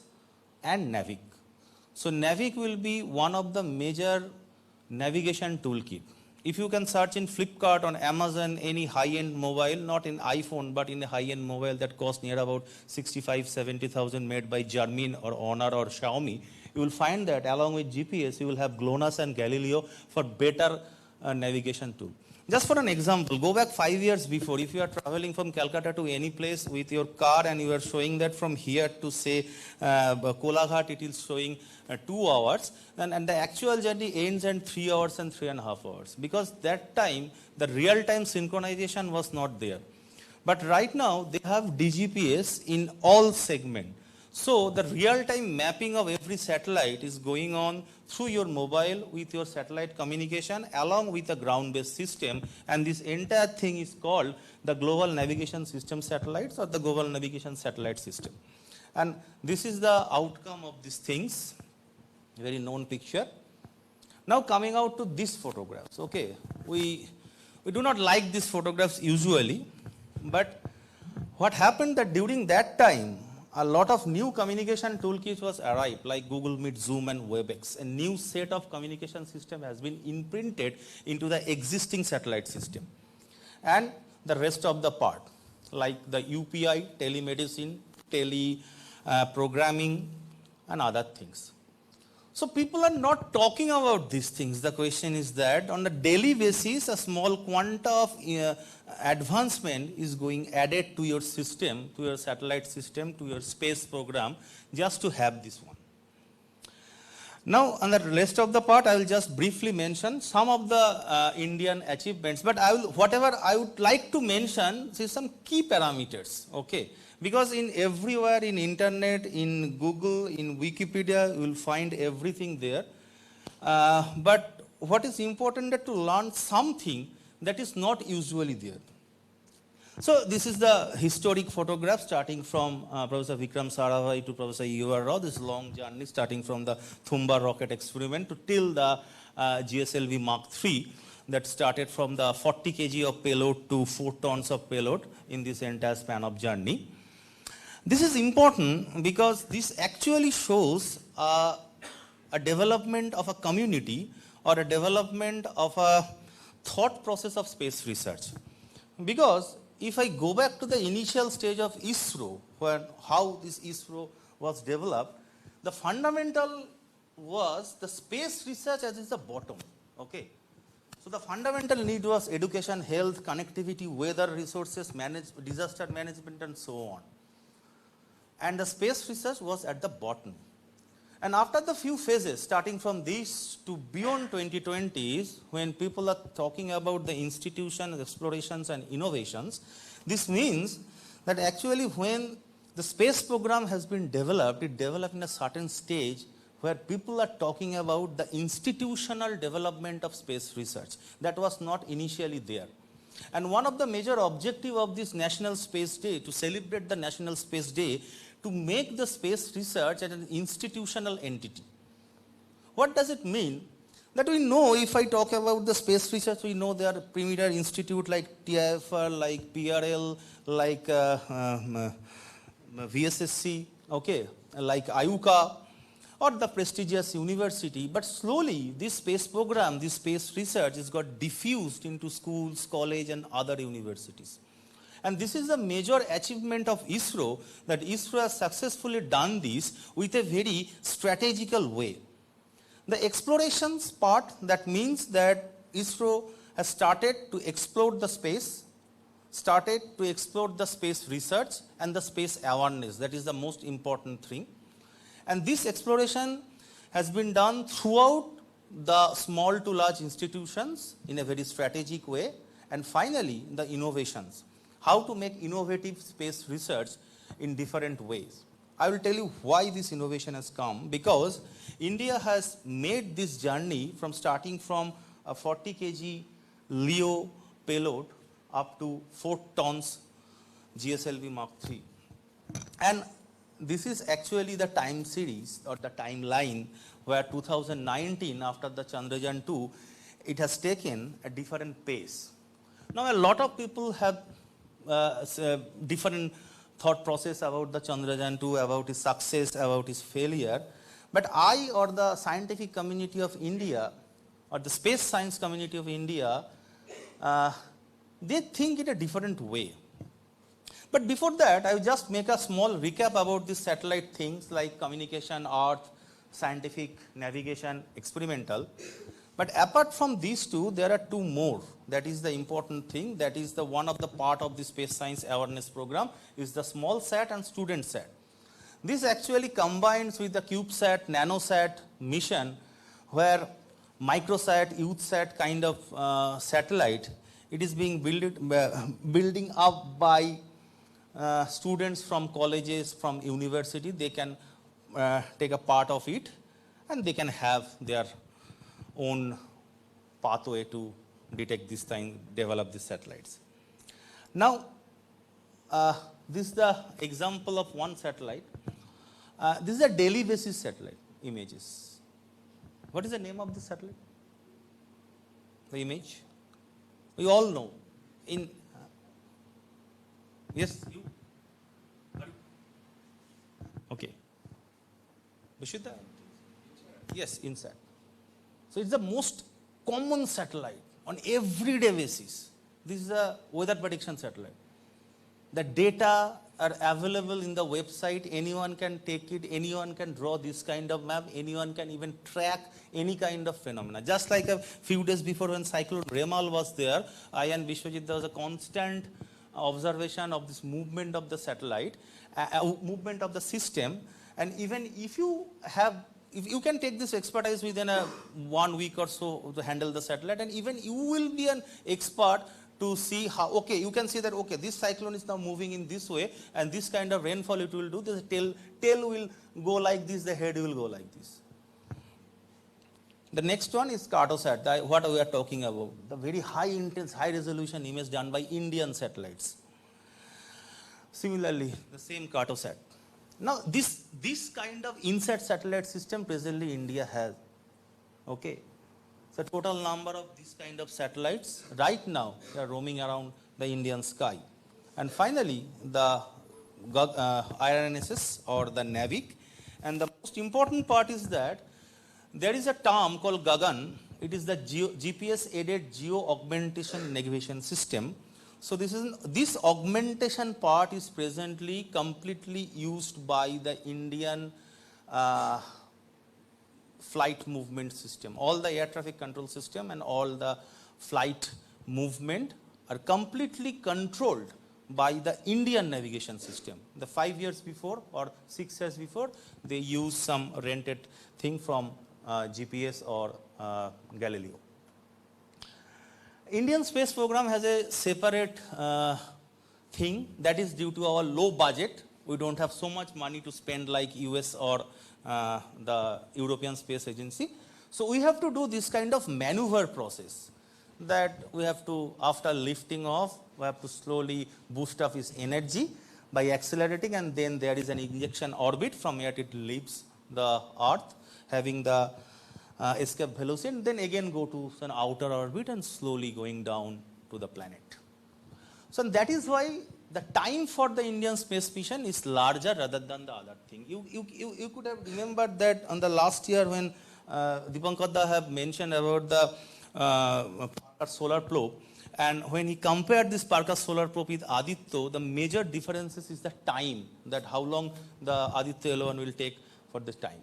and NAVIC. So NAVIC will be one of the major navigation toolkit. If you can search in Flipkart, on Amazon, any high-end mobile, not in iPhone, but in a high-end mobile that costs near about 65-70,000 made by Garmin or Honor or Xiaomi, you will find that along with GPS, you will have GLONASS and Galileo for better navigation tool. Just for an example, go back 5 years before. If you are traveling from Calcutta to any place with your car and you are showing that from here to say Kolaghat, it is showing 2 hours, and the actual journey ends in 3 hours and 3.5 hours, because that time the real-time synchronization was not there. But right now they have DGPS in all segments. So the real-time mapping of every satellite is going on through your mobile with your satellite communication along with a ground-based system, and this entire thing is called the Global Navigation System Satellites or the Global Navigation Satellite System. And this is the outcome of these things, very known picture. Now coming out to these photographs, okay, we do not like these photographs usually, but what happened that during that time, a lot of new communication toolkits was arrived like Google Meet, Zoom and WebEx. A new set of communication system has been imprinted into the existing satellite system. And the rest of the part, like the UPI, telemedicine, programming and other things. So people are not talking about these things. The question is that on a daily basis, a small quanta of advancement is going added to your system, to your satellite system, to your space program, just to have this one. Now, on the rest of the part, I will just briefly mention some of the Indian achievements. But whatever I would like to mention is some key parameters. Okay. Because in everywhere, in internet, in Google, in Wikipedia, you will find everything there. But what is important is to learn something that is not usually there. So this is the historic photograph starting from Professor Vikram Sarabhai to Professor U.R. Rao. This long journey starting from the Thumba rocket experiment to till the GSLV Mark III that started from the 40 kg of payload to 4 tons of payload in this entire span of journey. This is important because this actually shows a development of a community or a development of a thought process of space research. Because if I go back to the initial stage of ISRO, how this ISRO was developed, the fundamental was the space research as is the bottom. Okay. So the fundamental need was education, health, connectivity, weather, resources, disaster management and so on. And the space research was at the bottom. And after the few phases, starting from this to beyond 2020s, when people are talking about the institutions, explorations and innovations, this means that actually when the space program has been developed, it developed in a certain stage where people are talking about the institutional development of space research. That was not initially there. And one of the major objectives of this National Space Day, to celebrate the National Space Day, to make the space research as an institutional entity. What does it mean? That we know, if I talk about the space research, we know there are premier institute like TIFR, like PRL, like VSSC, okay, like IUCA, or the prestigious university. But slowly, this space program, this space research has got diffused into schools, college, and other universities. And this is a major achievement of ISRO, that ISRO has successfully done this with a very strategical way. The explorations part, that means that ISRO has started to explore the space, started to explore the space research and the space awareness. That is the most important thing. And this exploration has been done throughout the small to large institutions in a very strategic way. And finally, the innovations. How to make innovative space research in different ways. I will tell you why this innovation has come, because India has made this journey from starting from a 40 kg LEO payload up to 4 tons GSLV Mark III. And this is actually the time series or the timeline where 2019, after the Chandrayaan-2, it has taken a different pace. Now a lot of people have different thought process about the Chandrayaan-2, about its success, about its failure. But I, or the scientific community of India, or the space science community of India, they think in a different way. But before that, I will just make a small recap about these satellite things like communication, earth, scientific, navigation, experimental. But apart from these two, there are 2 more. That is the important thing. That is the one of the part of the space science awareness program is the small sat and student sat. This actually combines with the CubeSat, NanoSat mission, where microsat, youthsat kind of satellite It is being building up by students from colleges, from university. They can take a part of it, and they can have their own pathway to detect this thing, develop these satellites. Now, this is the example of one satellite. This is a daily basis satellite images. What is the name of this satellite? The image? We all know. Yes, you? Okay. Vishudha? Yes, INSAT. So it's the most common satellite on everyday basis. This is a weather prediction satellite. The data are available in the website. Anyone can take it. Anyone can draw this kind of map. Anyone can even track any kind of phenomena. Just like a few days before when cyclone Remal was there, I and Vishwajit, there was a constant observation of this movement of the satellite, movement of the system. And even if you can take this expertise within 1 week or so to handle the satellite, and even you will be an expert to see how, okay, you can see that, okay, this cyclone is now moving in this way, and this kind of rainfall it will do, the tail will go like this, the head will go like this. The next one is Cartosat, what we are talking about, the very high intense, high resolution image done by Indian satellites. Similarly, the same Cartosat. Now, this kind of INSAT satellite system presently India has, okay. So total number of this kind of satellites right now they are roaming around the Indian sky. And finally, the IRNSS or the NAVIC. And the most important part is that there is a term called Gagan. It is the GPS-aided geo-augmentation navigation system. So this augmentation part is presently completely used by the Indian flight movement system. All the air traffic control system and all the flight movement are completely controlled by the Indian navigation system. The 5 years before or 6 years before, they used some rented thing from GPS or Galileo. Indian space program has a separate thing that is due to our low budget. We don't have so much money to spend like US or the European Space Agency. So we have to do this kind of maneuver process that we have to, after lifting off, we have to slowly boost up its energy by accelerating, and then there is an injection orbit from where it leaves the Earth having the escape velocity, and then again go to an outer orbit and slowly going down to the planet. So that is why the time for the Indian space mission is larger rather than the other thing. You could have remembered that on the last year when Dipankar Da have mentioned about the Parker solar probe, and when he compared this Parker solar probe with Aditya, the major differences is the time, that how long the Aditya L1 will take for this time.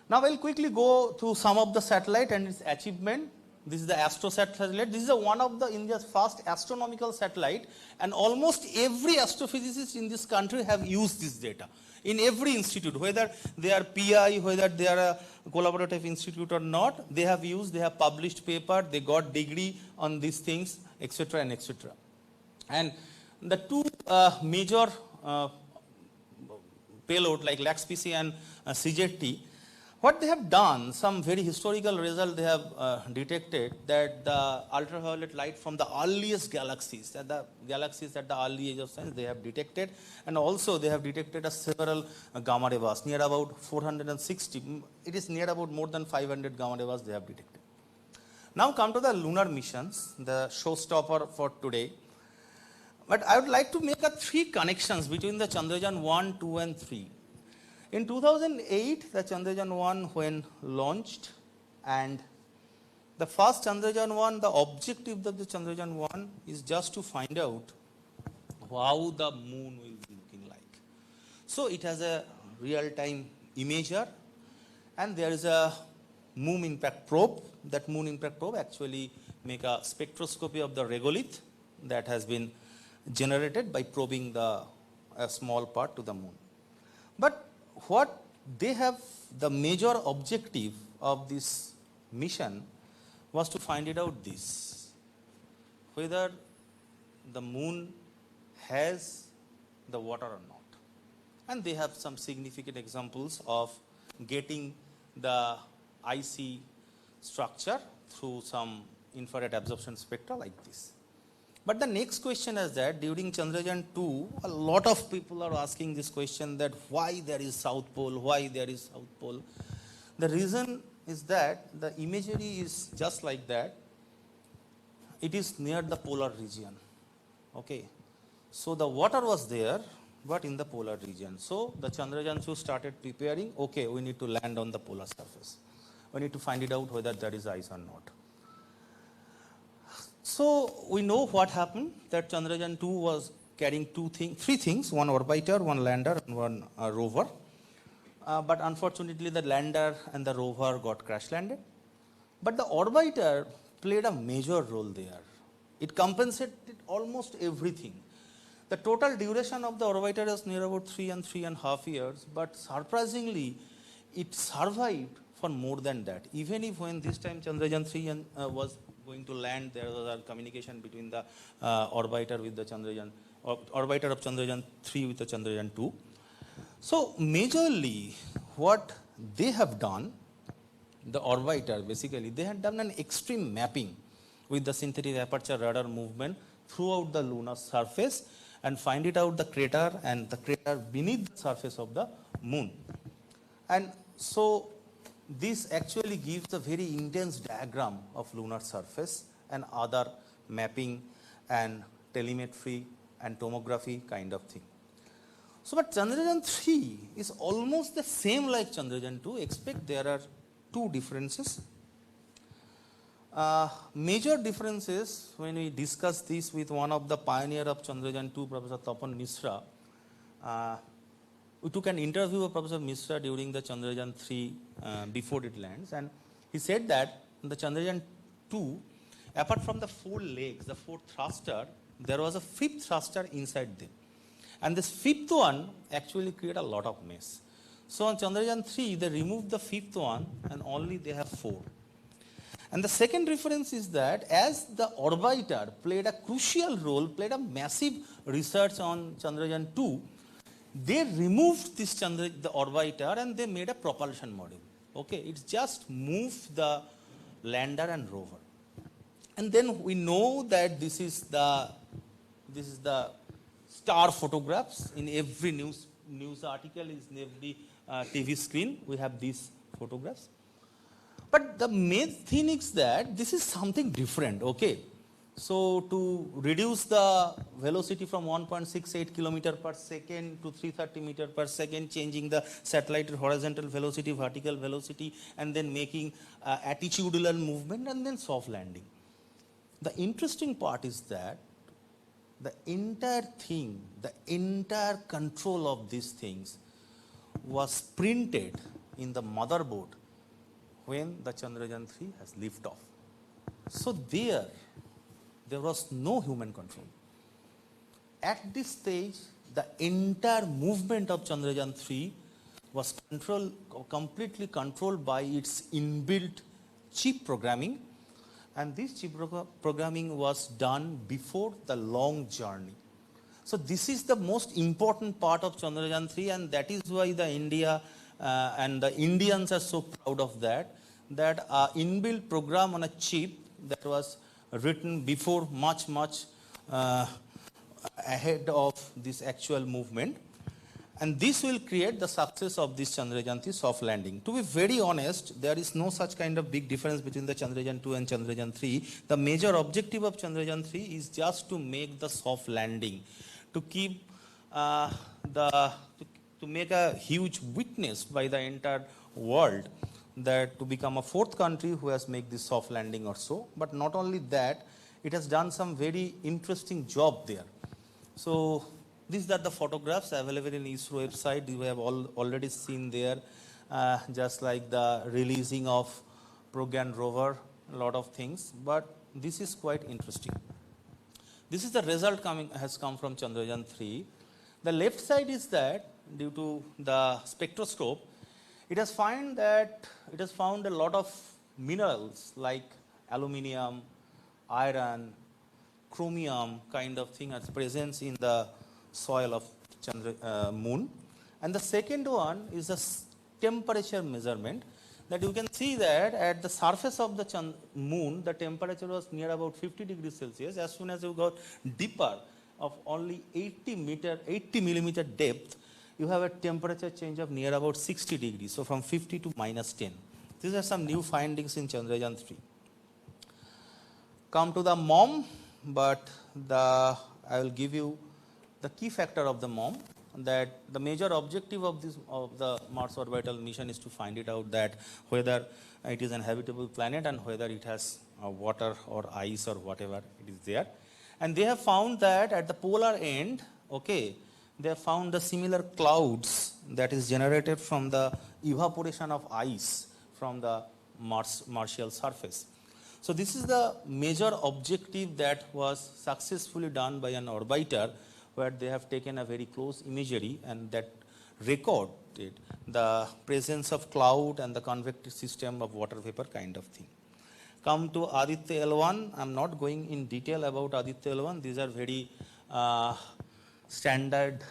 Now I'll quickly go through some of the satellite and its achievement. This is the AstroSat satellite. This is one of the India's first astronomical satellite, and almost every astrophysicist in this country have used this data. In every institute, whether they are PI, whether they are a collaborative institute or not, they have used, they have published paper, they got degree on these things, etc. and etc. And the two major payload like LAXPC and CZT, what they have done, some very historical result they have detected that the ultraviolet light from the earliest galaxies, at the early age of science they have detected, and also they have detected several gamma ray bursts, near about 460, it is near about more than 500 gamma ray bursts they have detected. Now come to the lunar missions, the showstopper for today. But I would like to make 3 connections between the Chandrayaan 1, 2 and 3. In 2008, the Chandrayaan 1 when launched, and the first Chandrayaan 1, the objective of the Chandrayaan 1 is just to find out how the moon will be looking like. So it has a real-time imager, and there is a moon impact probe. That moon impact probe actually make a spectroscopy of the regolith that has been generated by probing a small part to the moon. But what they have, the major objective of this mission was to find it out this. whether the moon has the water or not. And they have some significant examples of getting the icy structure through some infrared absorption spectra like this. But the next question is that during Chandrayaan-2, a lot of people are asking this question that why there is South Pole, why there is South Pole. The reason is that the imagery is just like that. It is near the polar region. Okay. So the water was there, but in the polar region. So the Chandrayaan-2 started preparing, okay, we need to land on the polar surface. We need to find it out whether there is ice or not. So we know what happened, that Chandrayaan-2 was carrying three things, one orbiter, one lander, and one rover. But unfortunately, the lander and the rover got crash landed. But the orbiter played a major role there. It compensated almost everything. The total duration of the orbiter is near about 3.5 years, but surprisingly, it survived for more than that. Even if when this time Chandrayaan-3 was going to land, there was a communication between the orbiter with the Chandrayaan, orbiter of Chandrayaan-3 with the Chandrayaan-2. So majorly, what they have done, the orbiter basically, they had done an extreme mapping with the synthetic aperture radar movement throughout the lunar surface and find it out the crater and the crater beneath the surface of the moon. And so this actually gives a very intense diagram of lunar surface and other mapping and telemetry and tomography kind of thing. So but Chandrayaan-3 is almost the same like Chandrayaan-2, except there are two differences. Major differences, when we discussed this with one of the pioneer of Chandrayaan-2, Professor Tapan Misra, we took an interview of Professor Misra during the Chandrayaan-3 before it lands, and he said that in the Chandrayaan-2, apart from the 4 legs, the 4 thruster, there was a 5th thruster inside them. And this 5th one actually created a lot of mess. So on Chandrayaan-3, they removed the 5th one and only they have 4. And the second difference is that as the orbiter played a crucial role, played a massive research on Chandrayaan-2, they removed this the orbiter and they made a propulsion module. Okay, it's just moved the lander and rover. And then we know that this is the star photographs in every news article, in every TV screen. We have these photographs. But the main thing is that this is something different, okay? So to reduce the velocity from 1.68 kilometer per second to 330 meter per second, changing the satellite horizontal velocity, vertical velocity, and then making attitudinal movement and then soft landing. The interesting part is that the entire thing, the entire control of these things was printed in the motherboard when the Chandrayaan-3 has lifted off. So there was no human control. At this stage, the entire movement of Chandrayaan-3 was completely controlled by its inbuilt chip programming, and this chip programming was done before the long journey. So this is the most important part of Chandrayaan-3, and that is why the India and the Indians are so proud of that inbuilt program on a chip that was written before much ahead of this actual movement. And this will create the success of this Chandrayaan-3 soft landing. To be very honest, there is no such kind of big difference between the Chandrayaan-2 and Chandrayaan-3. The major objective of Chandrayaan-3 is just to make the soft landing, to keep to make a huge witness by the entire world that to become a 4th country who has made this soft landing or so. But not only that, it has done some very interesting job there. So these are the photographs available in ISRO website. You have already seen there, just like the releasing of Progyan rover, a lot of things. But this is quite interesting. This is the result has come from Chandrayaan-3. The left side is that due to the spectroscope, it has found a lot of minerals like aluminium, iron, chromium kind of thing as presence in the soil of moon. And the second one is the temperature measurement, that you can see that at the surface of the moon, the temperature was near about 50 degrees Celsius. As soon as you got deeper of only 80 millimeter depth, you have a temperature change of near about 60 degrees. So from 50 to -10. These are some new findings in Chandrayaan-3. Come to the MOM, but I will give you the key factor of the MOM, that the major objective of the Mars orbital mission is to find it out that whether it is an habitable planet and whether it has water or ice or whatever it is there. And they have found that at the polar end, okay, they have found the similar clouds that is generated from the evaporation of ice from the Martial surface. So this is the major objective that was successfully done by an orbiter, where they have taken a very close imagery and that recorded the presence of cloud and the convective system of water vapor kind of thing. Come to Aditya L1. I'm not going in detail about Aditya L1. These are very standard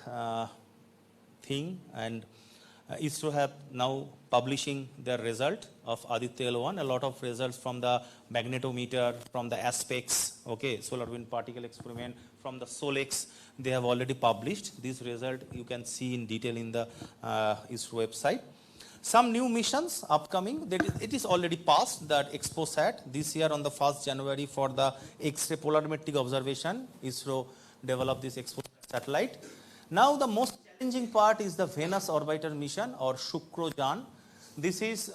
thing, and ISRO have now publishing their result of Aditya L1. A lot of results from the magnetometer, from the aspects, okay, solar wind particle experiment, from the SOLEX, they have already published. This result you can see in detail in the ISRO website. Some new missions upcoming, it is already passed, that ExpoSat this year on the 1st January for the X-ray polarimetric observation. ISRO developed this ExpoSat satellite. Now the most challenging part is the Venus orbiter mission, or Shukrojan. This is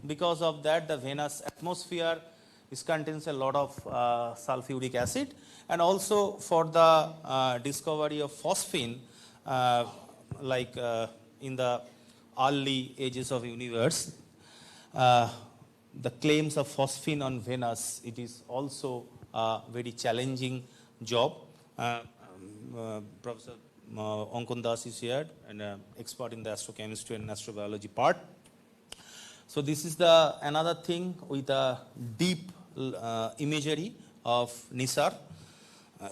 because of that the Venus atmosphere contains a lot of sulfuric acid, and also for the discovery of phosphine, in the early ages of universe, the claims of phosphine on Venus, it is also a very challenging job. Professor Ankon Das is here, and expert in the astrochemistry and astrobiology part. So this is the another thing with a deep imagery of NISAR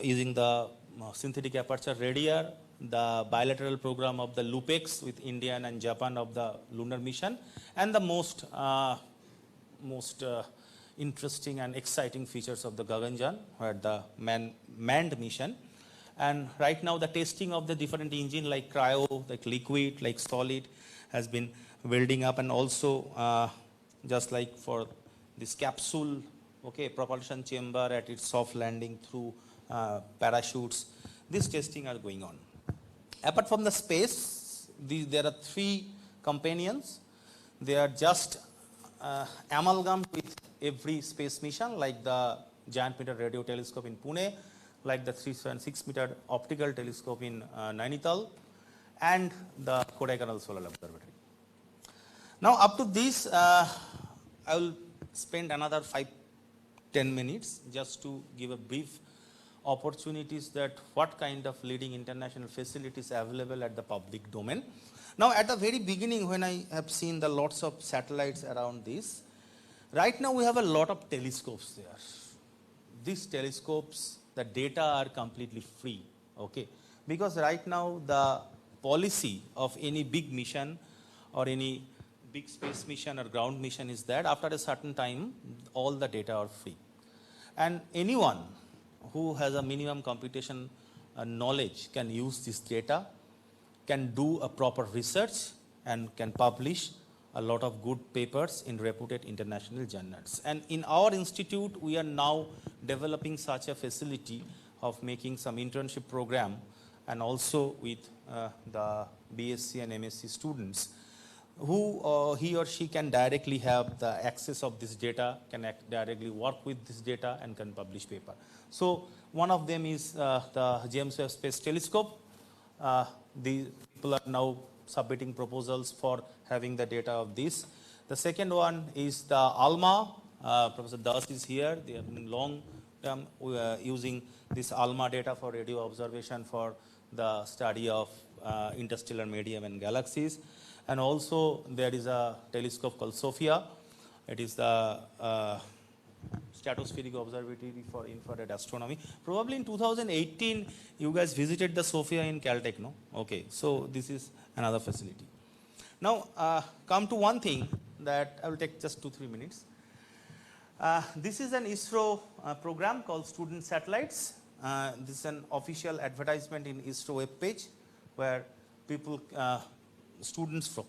using the synthetic aperture radar, the bilateral program of the LUPEX with India and Japan of the lunar mission, and the most interesting and exciting features of the Gaganyaan, where the manned mission. And right now the testing of the different engine like cryo, like liquid, like solid has been building up, and also just like for this capsule, okay, propulsion chamber at its soft landing through parachutes, this testing are going on. Apart from the space, there are 3 companions. They are just amalgamed with every space mission, like the Giant Meter Radio Telescope in Pune, like the 3.6 meter optical telescope in Nainital, and the Kodaikanal Solar Observatory. Now up to this, I will spend another 5-10 minutes just to give a brief opportunities that what kind of leading international facilities are available at the public domain. Now at the very beginning, when I have seen the lots of satellites around this, right now we have a lot of telescopes there. These telescopes, the data are completely free, okay? Because right now the policy of any big mission or any big space mission or ground mission is that after a certain time, all the data are free. And anyone who has a minimum computation knowledge can use this data, can do a proper research, and can publish a lot of good papers in reputed international journals. And in our institute, we are now developing such a facility of making some internship program, and also with the BSc and MSc students, who he or she can directly have the access of this data, can directly work with this data, and can publish paper. So one of them is the James Webb Space Telescope. The people are now submitting proposals for having the data of this. The second one is the ALMA. Professor Das is here. They have been long term using this ALMA data for radio observation for the study of interstellar medium and galaxies. And also there is a telescope called SOFIA. It is the stratospheric observatory for infrared astronomy. Probably in 2018, you guys visited the Sophia in Caltech, no? Okay, so this is another facility. Now, come to one thing that I will take just 2-3 minutes. This is an ISRO program called Student Satellites. This is an official advertisement in ISRO web page where people, students from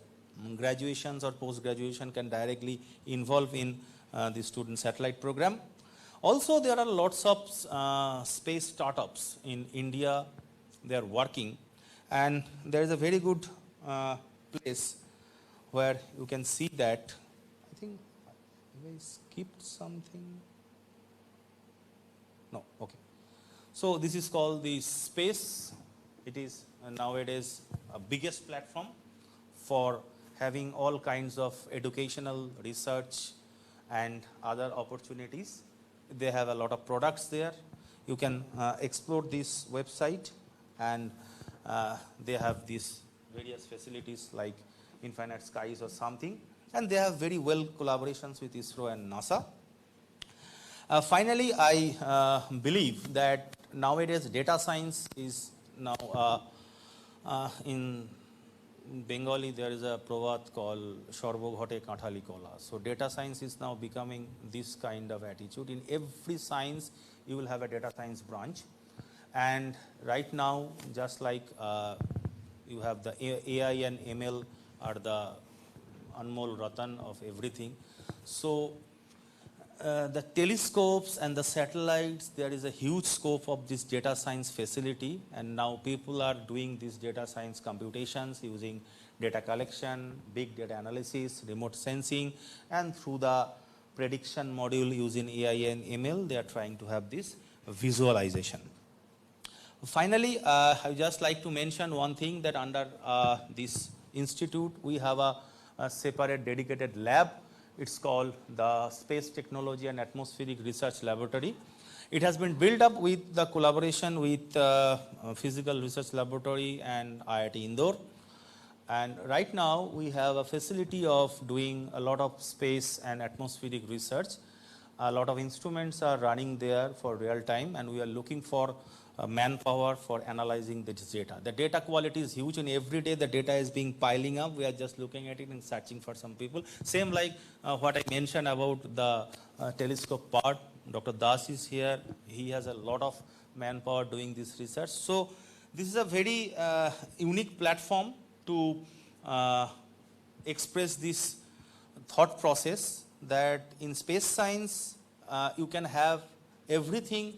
graduations or post-graduation can directly involve in the Student Satellite program. Also, there are lots of space startups in India. They are working, and there is a very good place where you can see that. I think I skipped something. No, okay. So this is called the Space. It is nowadays a biggest platform for having all kinds of educational research and other opportunities. They have a lot of products there. You can explore this website, and they have these various facilities like Infinite Skies or something, and they have very well collaborations with ISRO and NASA. Finally, I believe that nowadays data science is now in Bengali there is a proverb called Shorbo Ghote Kathali Kola. So data science is now becoming this kind of attitude. In every science you will have a data science branch, and right now just like you have the AI and ML are the Anmol Ratan of everything. So the telescopes and the satellites, there is a huge scope of this data science facility, and now people are doing these data science computations using data collection, big data analysis, remote sensing, and through the prediction module using AI and ML, they are trying to have this visualization. Finally, I would just like to mention one thing, that under this institute, we have a separate dedicated lab. It's called the Space Technology and Atmospheric Research Laboratory. It has been built up with the collaboration with Physical Research Laboratory and IIT Indore. And right now, we have a facility of doing a lot of space and atmospheric research. A lot of instruments are running there for real time, and we are looking for manpower for analyzing this data. The data quality is huge, and every day the data is being piling up. We are just looking at it and searching for some people. Same like what I mentioned about the telescope part. Dr. Das is here. He has a lot of manpower doing this research. So this is a very unique platform to express this thought process that in space science you can have everything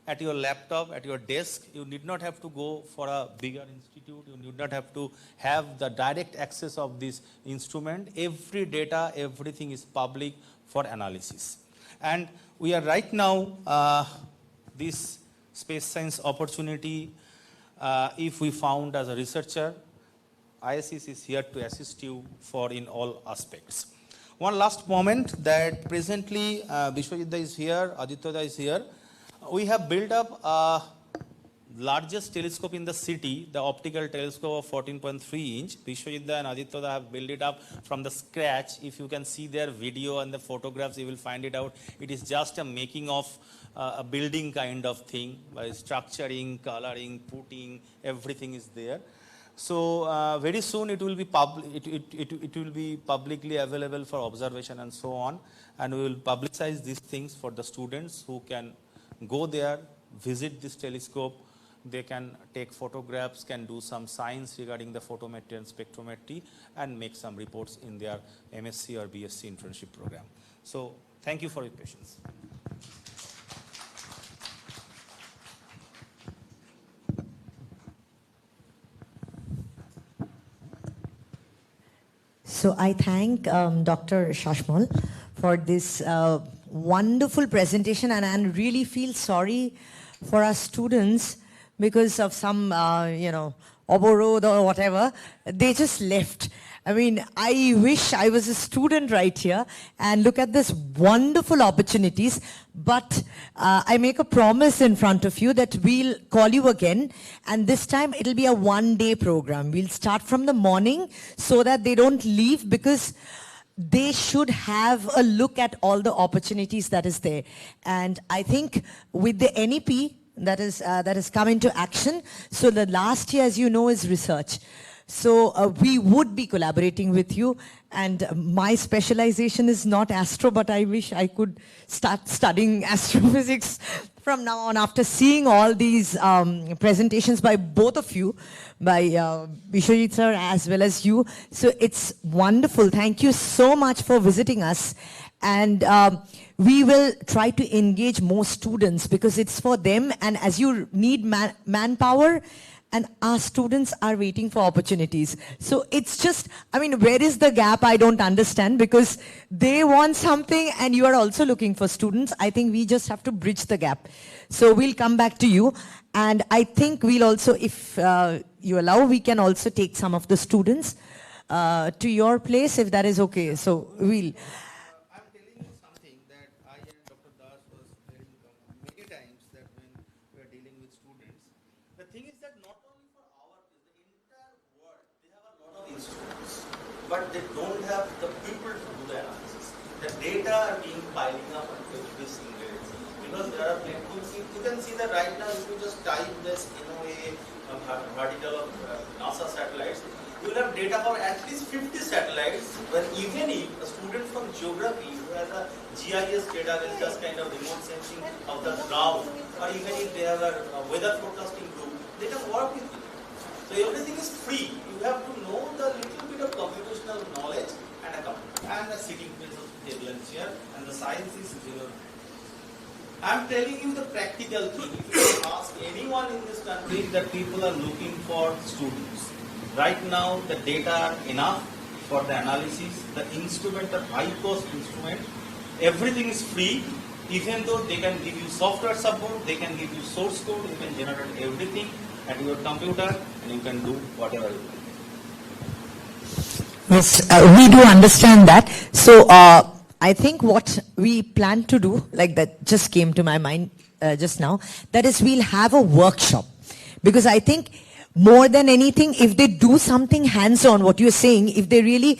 at your laptop, at your desk. You need not have to go for a bigger institute. You need not have to have the direct access of this instrument. Every data, everything is public for analysis. And we are right now, this space science opportunity, if we found as a researcher, ISS is here to assist you for in all aspects. One last moment, that presently Vishwajit is here, Aditya is here. We have built up a largest telescope in the city, the optical telescope of 14.3 inch. Vishwajit and Aditya have built it up from the scratch. If you can see their video and the photographs, you will find it out. It is just a making of a building kind of thing, by structuring, coloring, putting, everything is there. So very soon it will be it will be publicly available for observation and so on, and we will publicize these things for the students who can go there, visit this telescope. They can take photographs, can do some science regarding the photometry and spectrometry, and make some reports in their MSc or BSc internship program. So thank you for your patience. So I thank Dr. Shashmal for this wonderful presentation, and I really feel sorry for our students because of some, oborod or whatever. They just left. I mean, I wish I was a student right here and look at this wonderful opportunities, but I make a promise in front of you that we'll call you again, and this time it'll be a one-day program. We'll start from the morning so that they don't leave, because they should have a look at all the opportunities that is there. And I think with the NEP that has come into action, so the last year, as you know, is research. So we would be collaborating with you, and my specialization is not astro, but I wish I could start studying astrophysics from now on after seeing all these presentations by both of you, by Bishwajit sir as well as you. So it's wonderful. Thank you so much for visiting us. And we will try to engage more students because it's for them, and as you need manpower, and our students are waiting for opportunities. So it's just, I mean, where is the gap? I don't understand, because they want something and you are also looking for students. I think we just have to bridge the gap. So we'll come back to you. And I think we'll also, if you allow, we can also take some of the students to your place, if that is okay. So we'll... I'm telling you something that I and Dr. Das was telling many times, that when we are dealing with students, the thing is that not only for our place, the entire world, they have a lot of instruments, but they don't have the people to do the analysis. The data are being piling up on every single day. Because there are plenty, you can see that right now, if you just type this in a vertical of NASA satellites, you will have data for at least 50 satellites, when even if a student from geography who has a GIS data with just kind of remote sensing of the ground, or even if they have a weather forecasting group, they can work with it. So everything is free. You have to know the little bit of computational knowledge and a sitting place of table and chair, and the science is zero. I'm telling you the practical thing. If you ask anyone in this country, that people are looking for students. Right now, the data are enough for the analysis. The instrument, the high-cost instrument, everything is free. Even though they can give you software support, they can give you source code, you can generate everything at your computer, and you can do whatever you want. Yes, we do understand that. So I think what we plan to do, like that just came to my mind just now, that is we'll have a workshop. Because I think more than anything, if they do something hands-on, what you're saying, if they really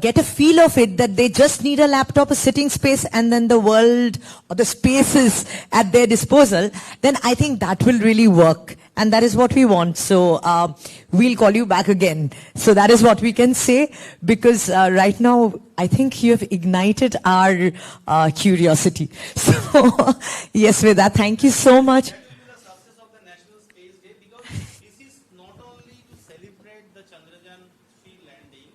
get a feel of it, that they just need a laptop, a sitting space, and then the world or the spaces at their disposal, then I think that will really work. And that is what we want. So we'll call you back again. So that is what we can say, because right now, I think you have ignited our curiosity. So yes, with that, thank you so much. The success of the National Space Day, because this is not only to celebrate the Chandrayaan-3 landing.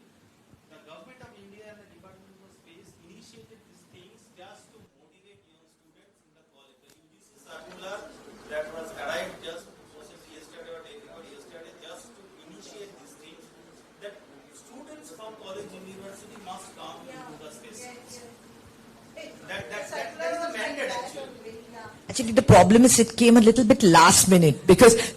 The government of India and the Department of Space initiated these things just to motivate young students in the college. The UGC circular that was arrived just yesterday or day before yesterday, just to initiate these things, that students from college university must come into the space. That is the mandate actually. Actually, the problem is it came a little bit last minute, because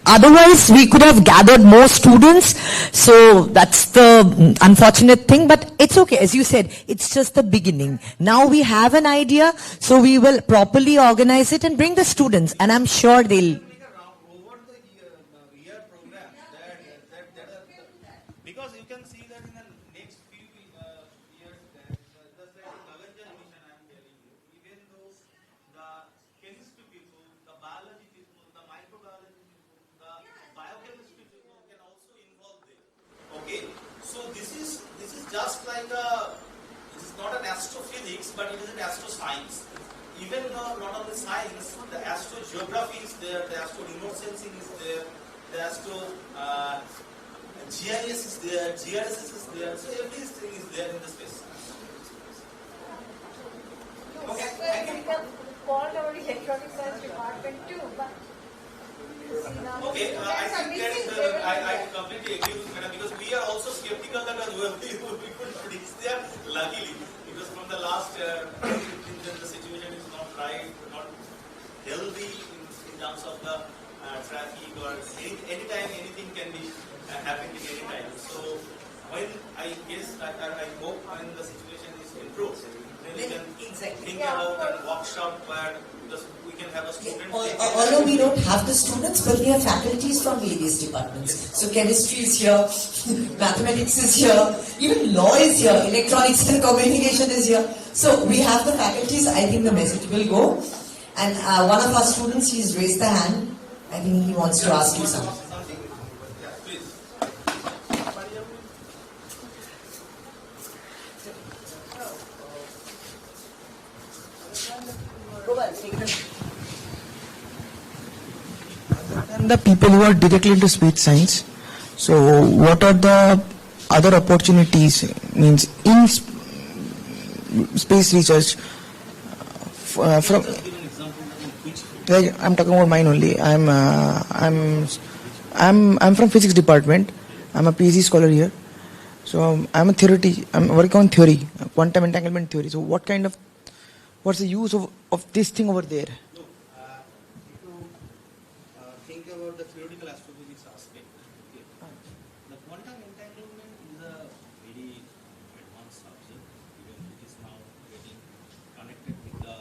otherwise we could have gathered more students. So that's the unfortunate thing, but it's okay. As you said, it's just the beginning. Now we have an idea, so we will properly organize it and bring the students, and I'm sure they'll... Over the year program, because you can see that in the next few years, just like the Gaganyaan mission I am telling you, even though the chemistry people, the biology people, the microbiology people, the biochemistry people can also involve there. Okay, so this is just like it is not an astrophysics, but it is an astroscience. Even though not only science, the astrogeography is there, the astro remote sensing is there, the astro GIS is there, GRSS is there, so everything is there in the space. Okay, thank you. Called our electronic science department too, but Okay, I think there is, I completely agree with Madam, because we are also skeptical that we could reach there, luckily, because from the last 15 years the situation is not right, not healthy in terms of the traffic, or anytime anything can be happening at any time. So when I guess, I hope when the situation is improved, then you can Exactly. think about a workshop where we can have a student. Although we don't have the students, but we have faculties from various departments. So chemistry is here, mathematics is here, even law is here, electronics and communication is here. So we have the faculties. I think the message will go. And one of our students, he's raised the hand. I think he wants to ask you something. Please. And the people who are directly into space science, so what are the other opportunities means in space research from like I'm talking about mine only. I'm from physics department. I'm a PhD scholar here, so I'm working on theory, quantum entanglement theory. So what's the use of this thing over there? Think about the theoretical astrophysics aspect. Okay. The quantum entanglement is a very advanced subject, even it is now getting connected with the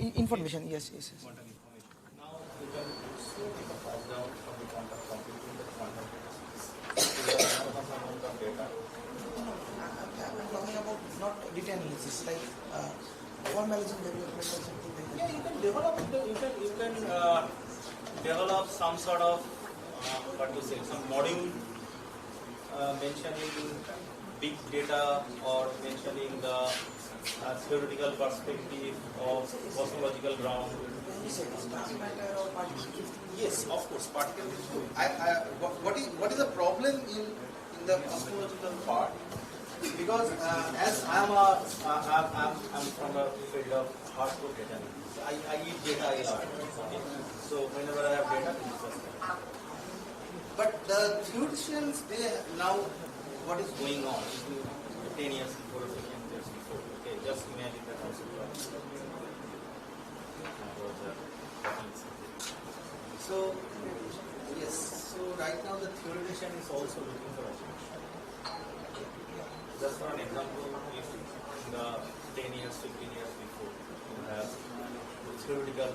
Information, yes. quantum information. Now we can slowly pass down from the quantum computing to the quantum physics. So there are enormous amount of data. I'm talking about not data analysis, like formalism development or something like that. Yeah, you can develop some sort of some module mentioning big data or mentioning the theoretical perspective of cosmological ground. Yes, of course, particle. What is the problem in the cosmological part? Because as I'm from the field of hardcore data analysis, I eat data a lot. Okay? So whenever I have data, we discuss that. But the theoreticians, now what is going on 10 years before or 15 years before? Okay, just imagine that also. So yes, so right now the theoretician is also looking for a change. Just for an example, if in the 10 years, 15 years before, you have theoretical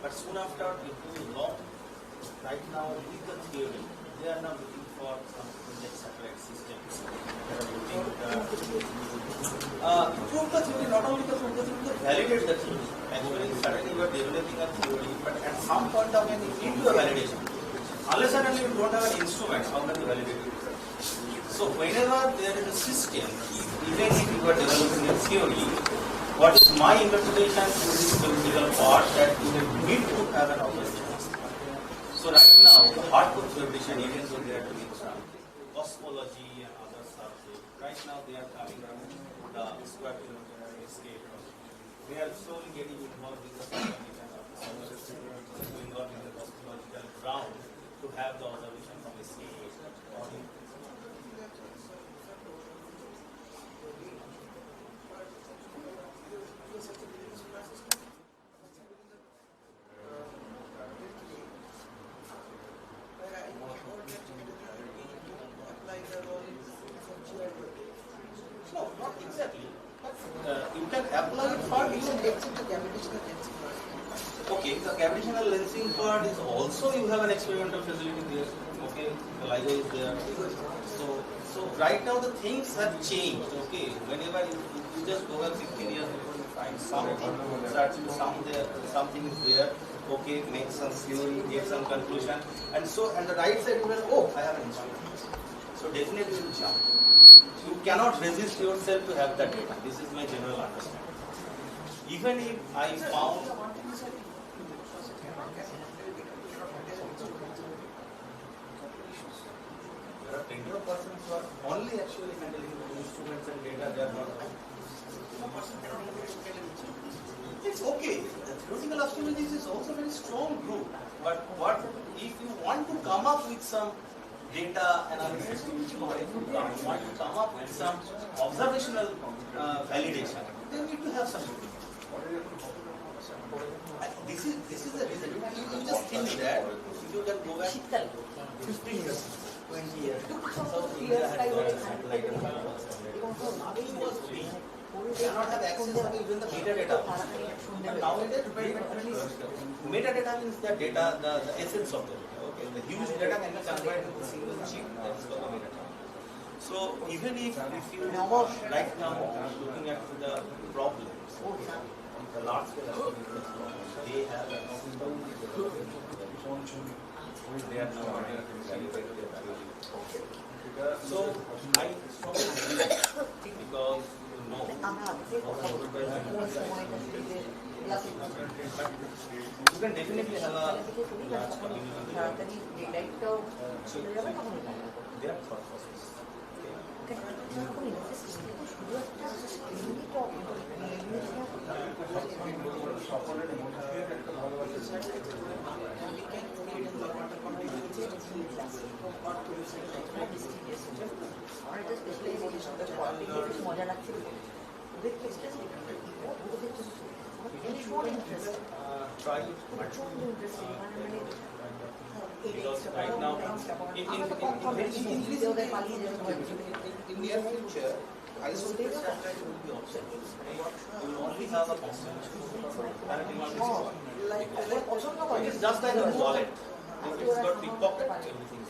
but soon after it will law. Right now with the theory, they are now looking for some project satellite systems. They are looking prove the theory, not only the prove the theory, to validate the theory. Actually, suddenly you are developing a theory, but at some point of time you need a validation. Unless suddenly you don't have an instrument, how can you validate it? So whenever there is a system, even if you are developing a theory, what is my interpretation to this theoretical part that you need to have an operation. So right now, the hardcore theoretician, even though they are doing some cosmology and other subjects, right now they are coming from the square kilometer scale. They are slowly getting involved with the scientific and involved in the cosmological ground to have the observation from a scale. No, not exactly. You can apply it for okay, the gravitational lensing part is also you have an experimental facility there. Okay, the LIGO is there. So right now the things have changed. Okay, whenever you just go back 15 years before you find something, something is there. Okay, make some theory, get some conclusion, and the right side you will, oh, I have an instrument. So definitely you will jump. You cannot resist yourself to have that data. This is my general understanding. Even if I found there are plenty of persons who are only actually handling the instruments and data, they are not. It's okay. The theoretical astrology is also a very strong group. But what if you want to come up with some data analysis, if you want to come up with some observational validation, then you need to have some. This is the reason. You just think that you can go back 15 years, 20 years. South India had got a satellite and nothing was free. You cannot have access to even the metadata. And nowadays, metadata means the data, the essence of the data. Okay, the huge data can be converted into a single chip. That is called the metadata. So even if you right now looking at the problems, the large scale problems, they have they are now so I strongly believe because you can definitely have a large community. They are thought process. Try because right now in near future isolated satellite will be obsolete. You will only have a constellation. It is just like a wallet. If it's got pickpocket, everything is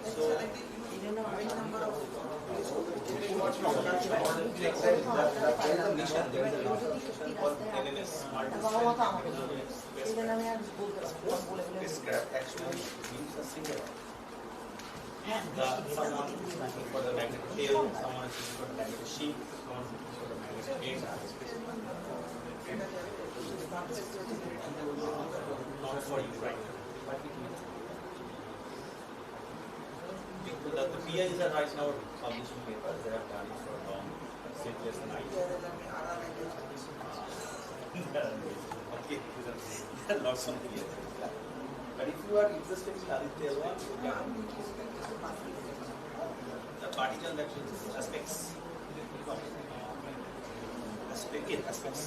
so there is a mission, there is a mission called NNS, this craft actually means a single. Someone is looking for the magnetic tail, someone is looking for the magnetic sheet, someone is looking for the magnetic egg. Not for you, right? The PIs are right now publishing papers, they have done it for a long, sleepless night. Okay, there are lots of PIs. But if you are interested in Aditya one, you can. The particle that is aspects. Aspects.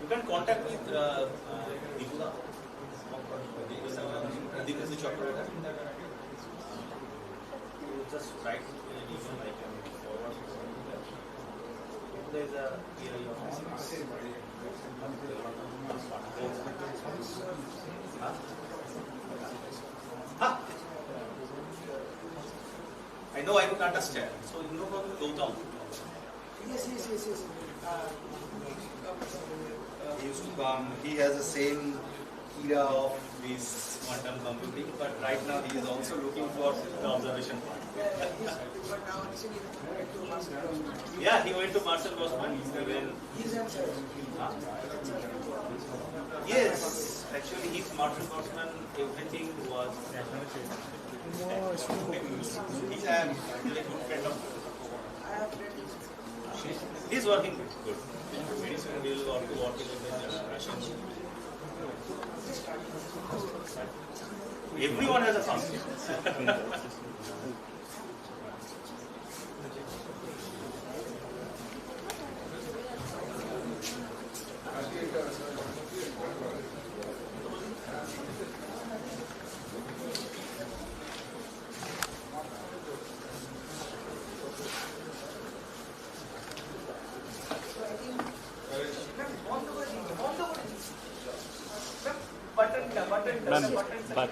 You can contact with Divula. Divula is operator. You just write an email, I can forward. There is a theory of physics. I know I don't understand. So you know about Gautam. Yes. He used to come. He has the same era of This quantum computing, but right now he is also looking for the observation point. Yeah, he went to Marcel Grossman. Yes, actually, his Marcel Grossman, everything was. He's a really good friend of. He's working good. Very soon we will work with Russian. Everyone has a function. But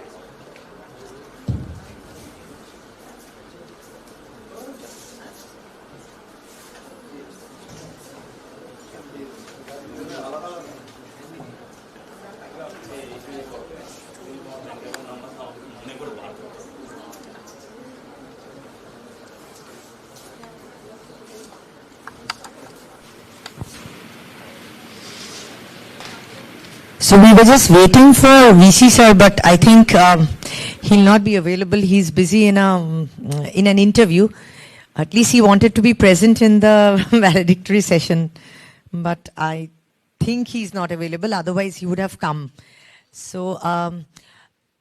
So we were just waiting for VC sir, but I think he'll not be available. He's busy in an interview. At least he wanted to be present in the valedictory session, but I think he's not available. Otherwise, he would have come. So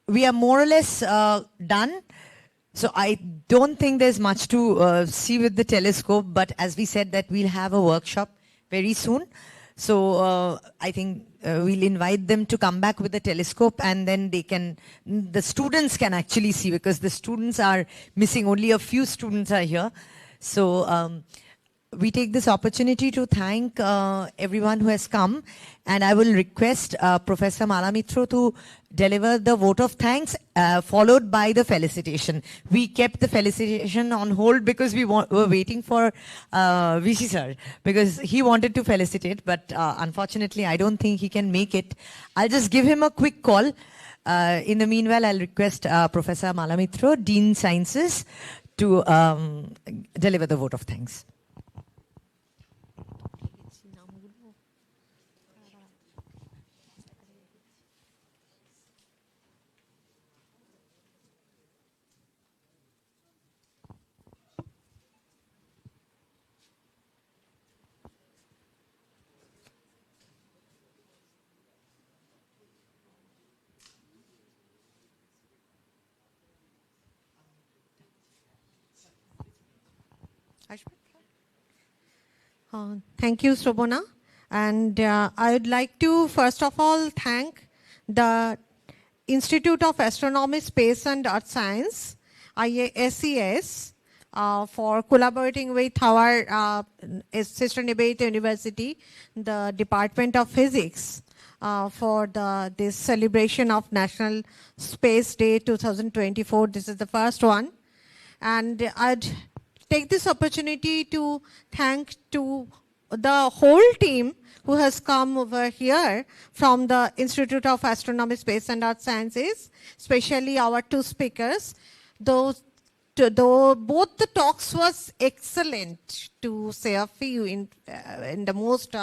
we are more or less done. So I don't think there's much to see with the telescope, but as we said that we'll have a workshop very soon. So I think we'll invite them to come back with a telescope, and then the students can actually see, because the students are missing. Only a few students are here. So we take this opportunity to thank everyone who has come, and I will request Professor Malamitro to deliver the vote of thanks, followed by the felicitation. We kept the felicitation on hold because we were waiting for Vishi sir, because he wanted to felicitate, but unfortunately I don't think he can make it. I'll just give him a quick call. In the meanwhile, I'll request Professor Malamitro, Dean Sciences, to deliver the vote of thanks. Thank you, Srobona. And I would like to first of all thank the Institute of Astronomy, Space and Earth Science, SES, for collaborating with our sister Nibayat University, the Department of Physics, for this celebration of National Space Day 2024. This is the first one. And I'd take this opportunity to thank to the whole team who has come over here from the Institute of Astronomy, Space and Earth Sciences, especially our two speakers. Both the talks was excellent, to say a few in the most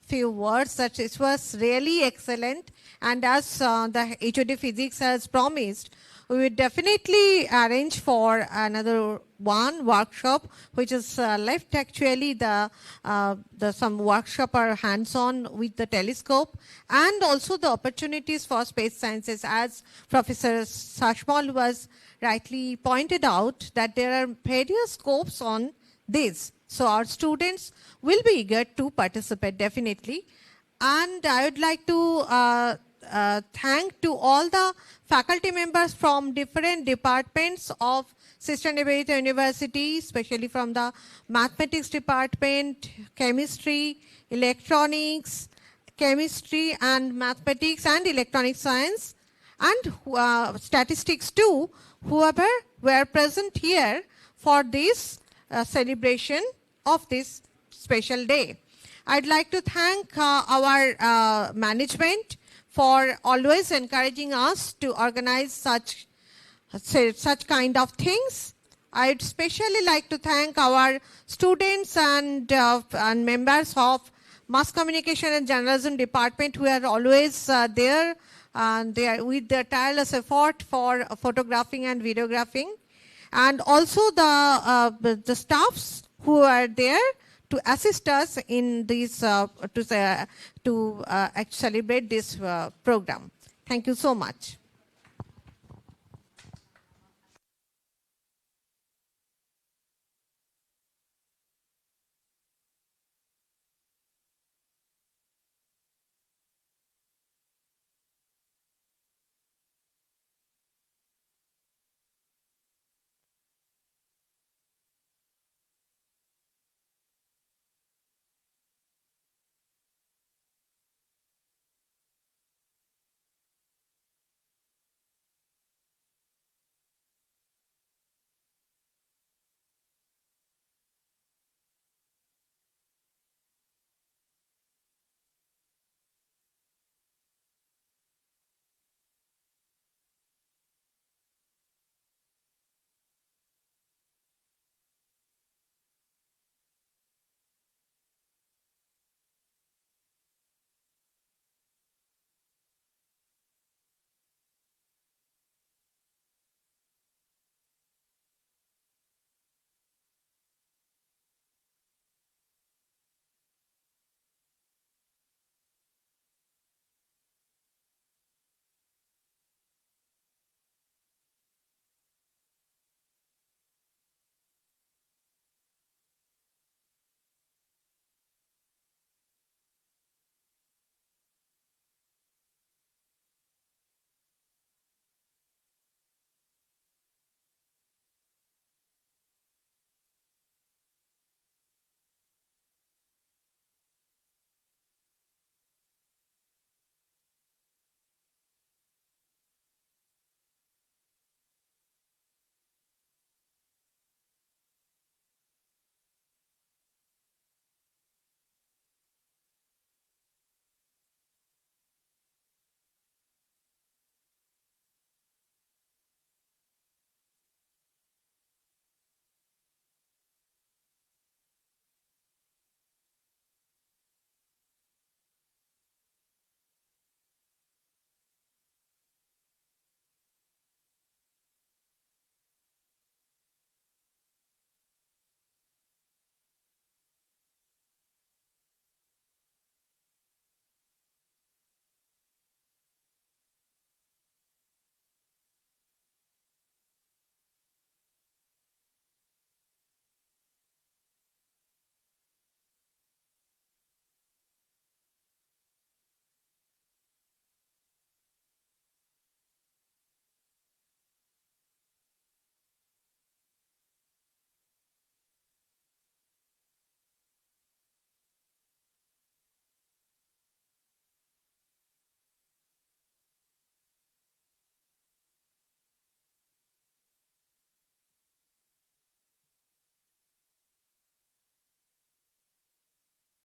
few words. That it was really excellent. And as the HOD Physics has promised, we will definitely arrange for another one workshop, which is left actually some workshop or hands-on with the telescope, and also the opportunities for space sciences, as Professor Sashmal was rightly pointed out, that there are various scopes on this. So our students will be eager to participate definitely. And I would like to thank to all the faculty members from different departments of Sister Nibayat University, especially from the mathematics department, chemistry, electronics, chemistry and mathematics and electronic science, and statistics too, whoever were present here for this celebration of this special day. I'd like to thank our management for always encouraging us to organize such kind of things. I'd especially like to thank our students and members of Mass Communication and Journalism Department, who are always there, and they are with their tireless effort for photographing and videographing, and also the staffs who are there to assist us in this to celebrate this program. Thank you so much.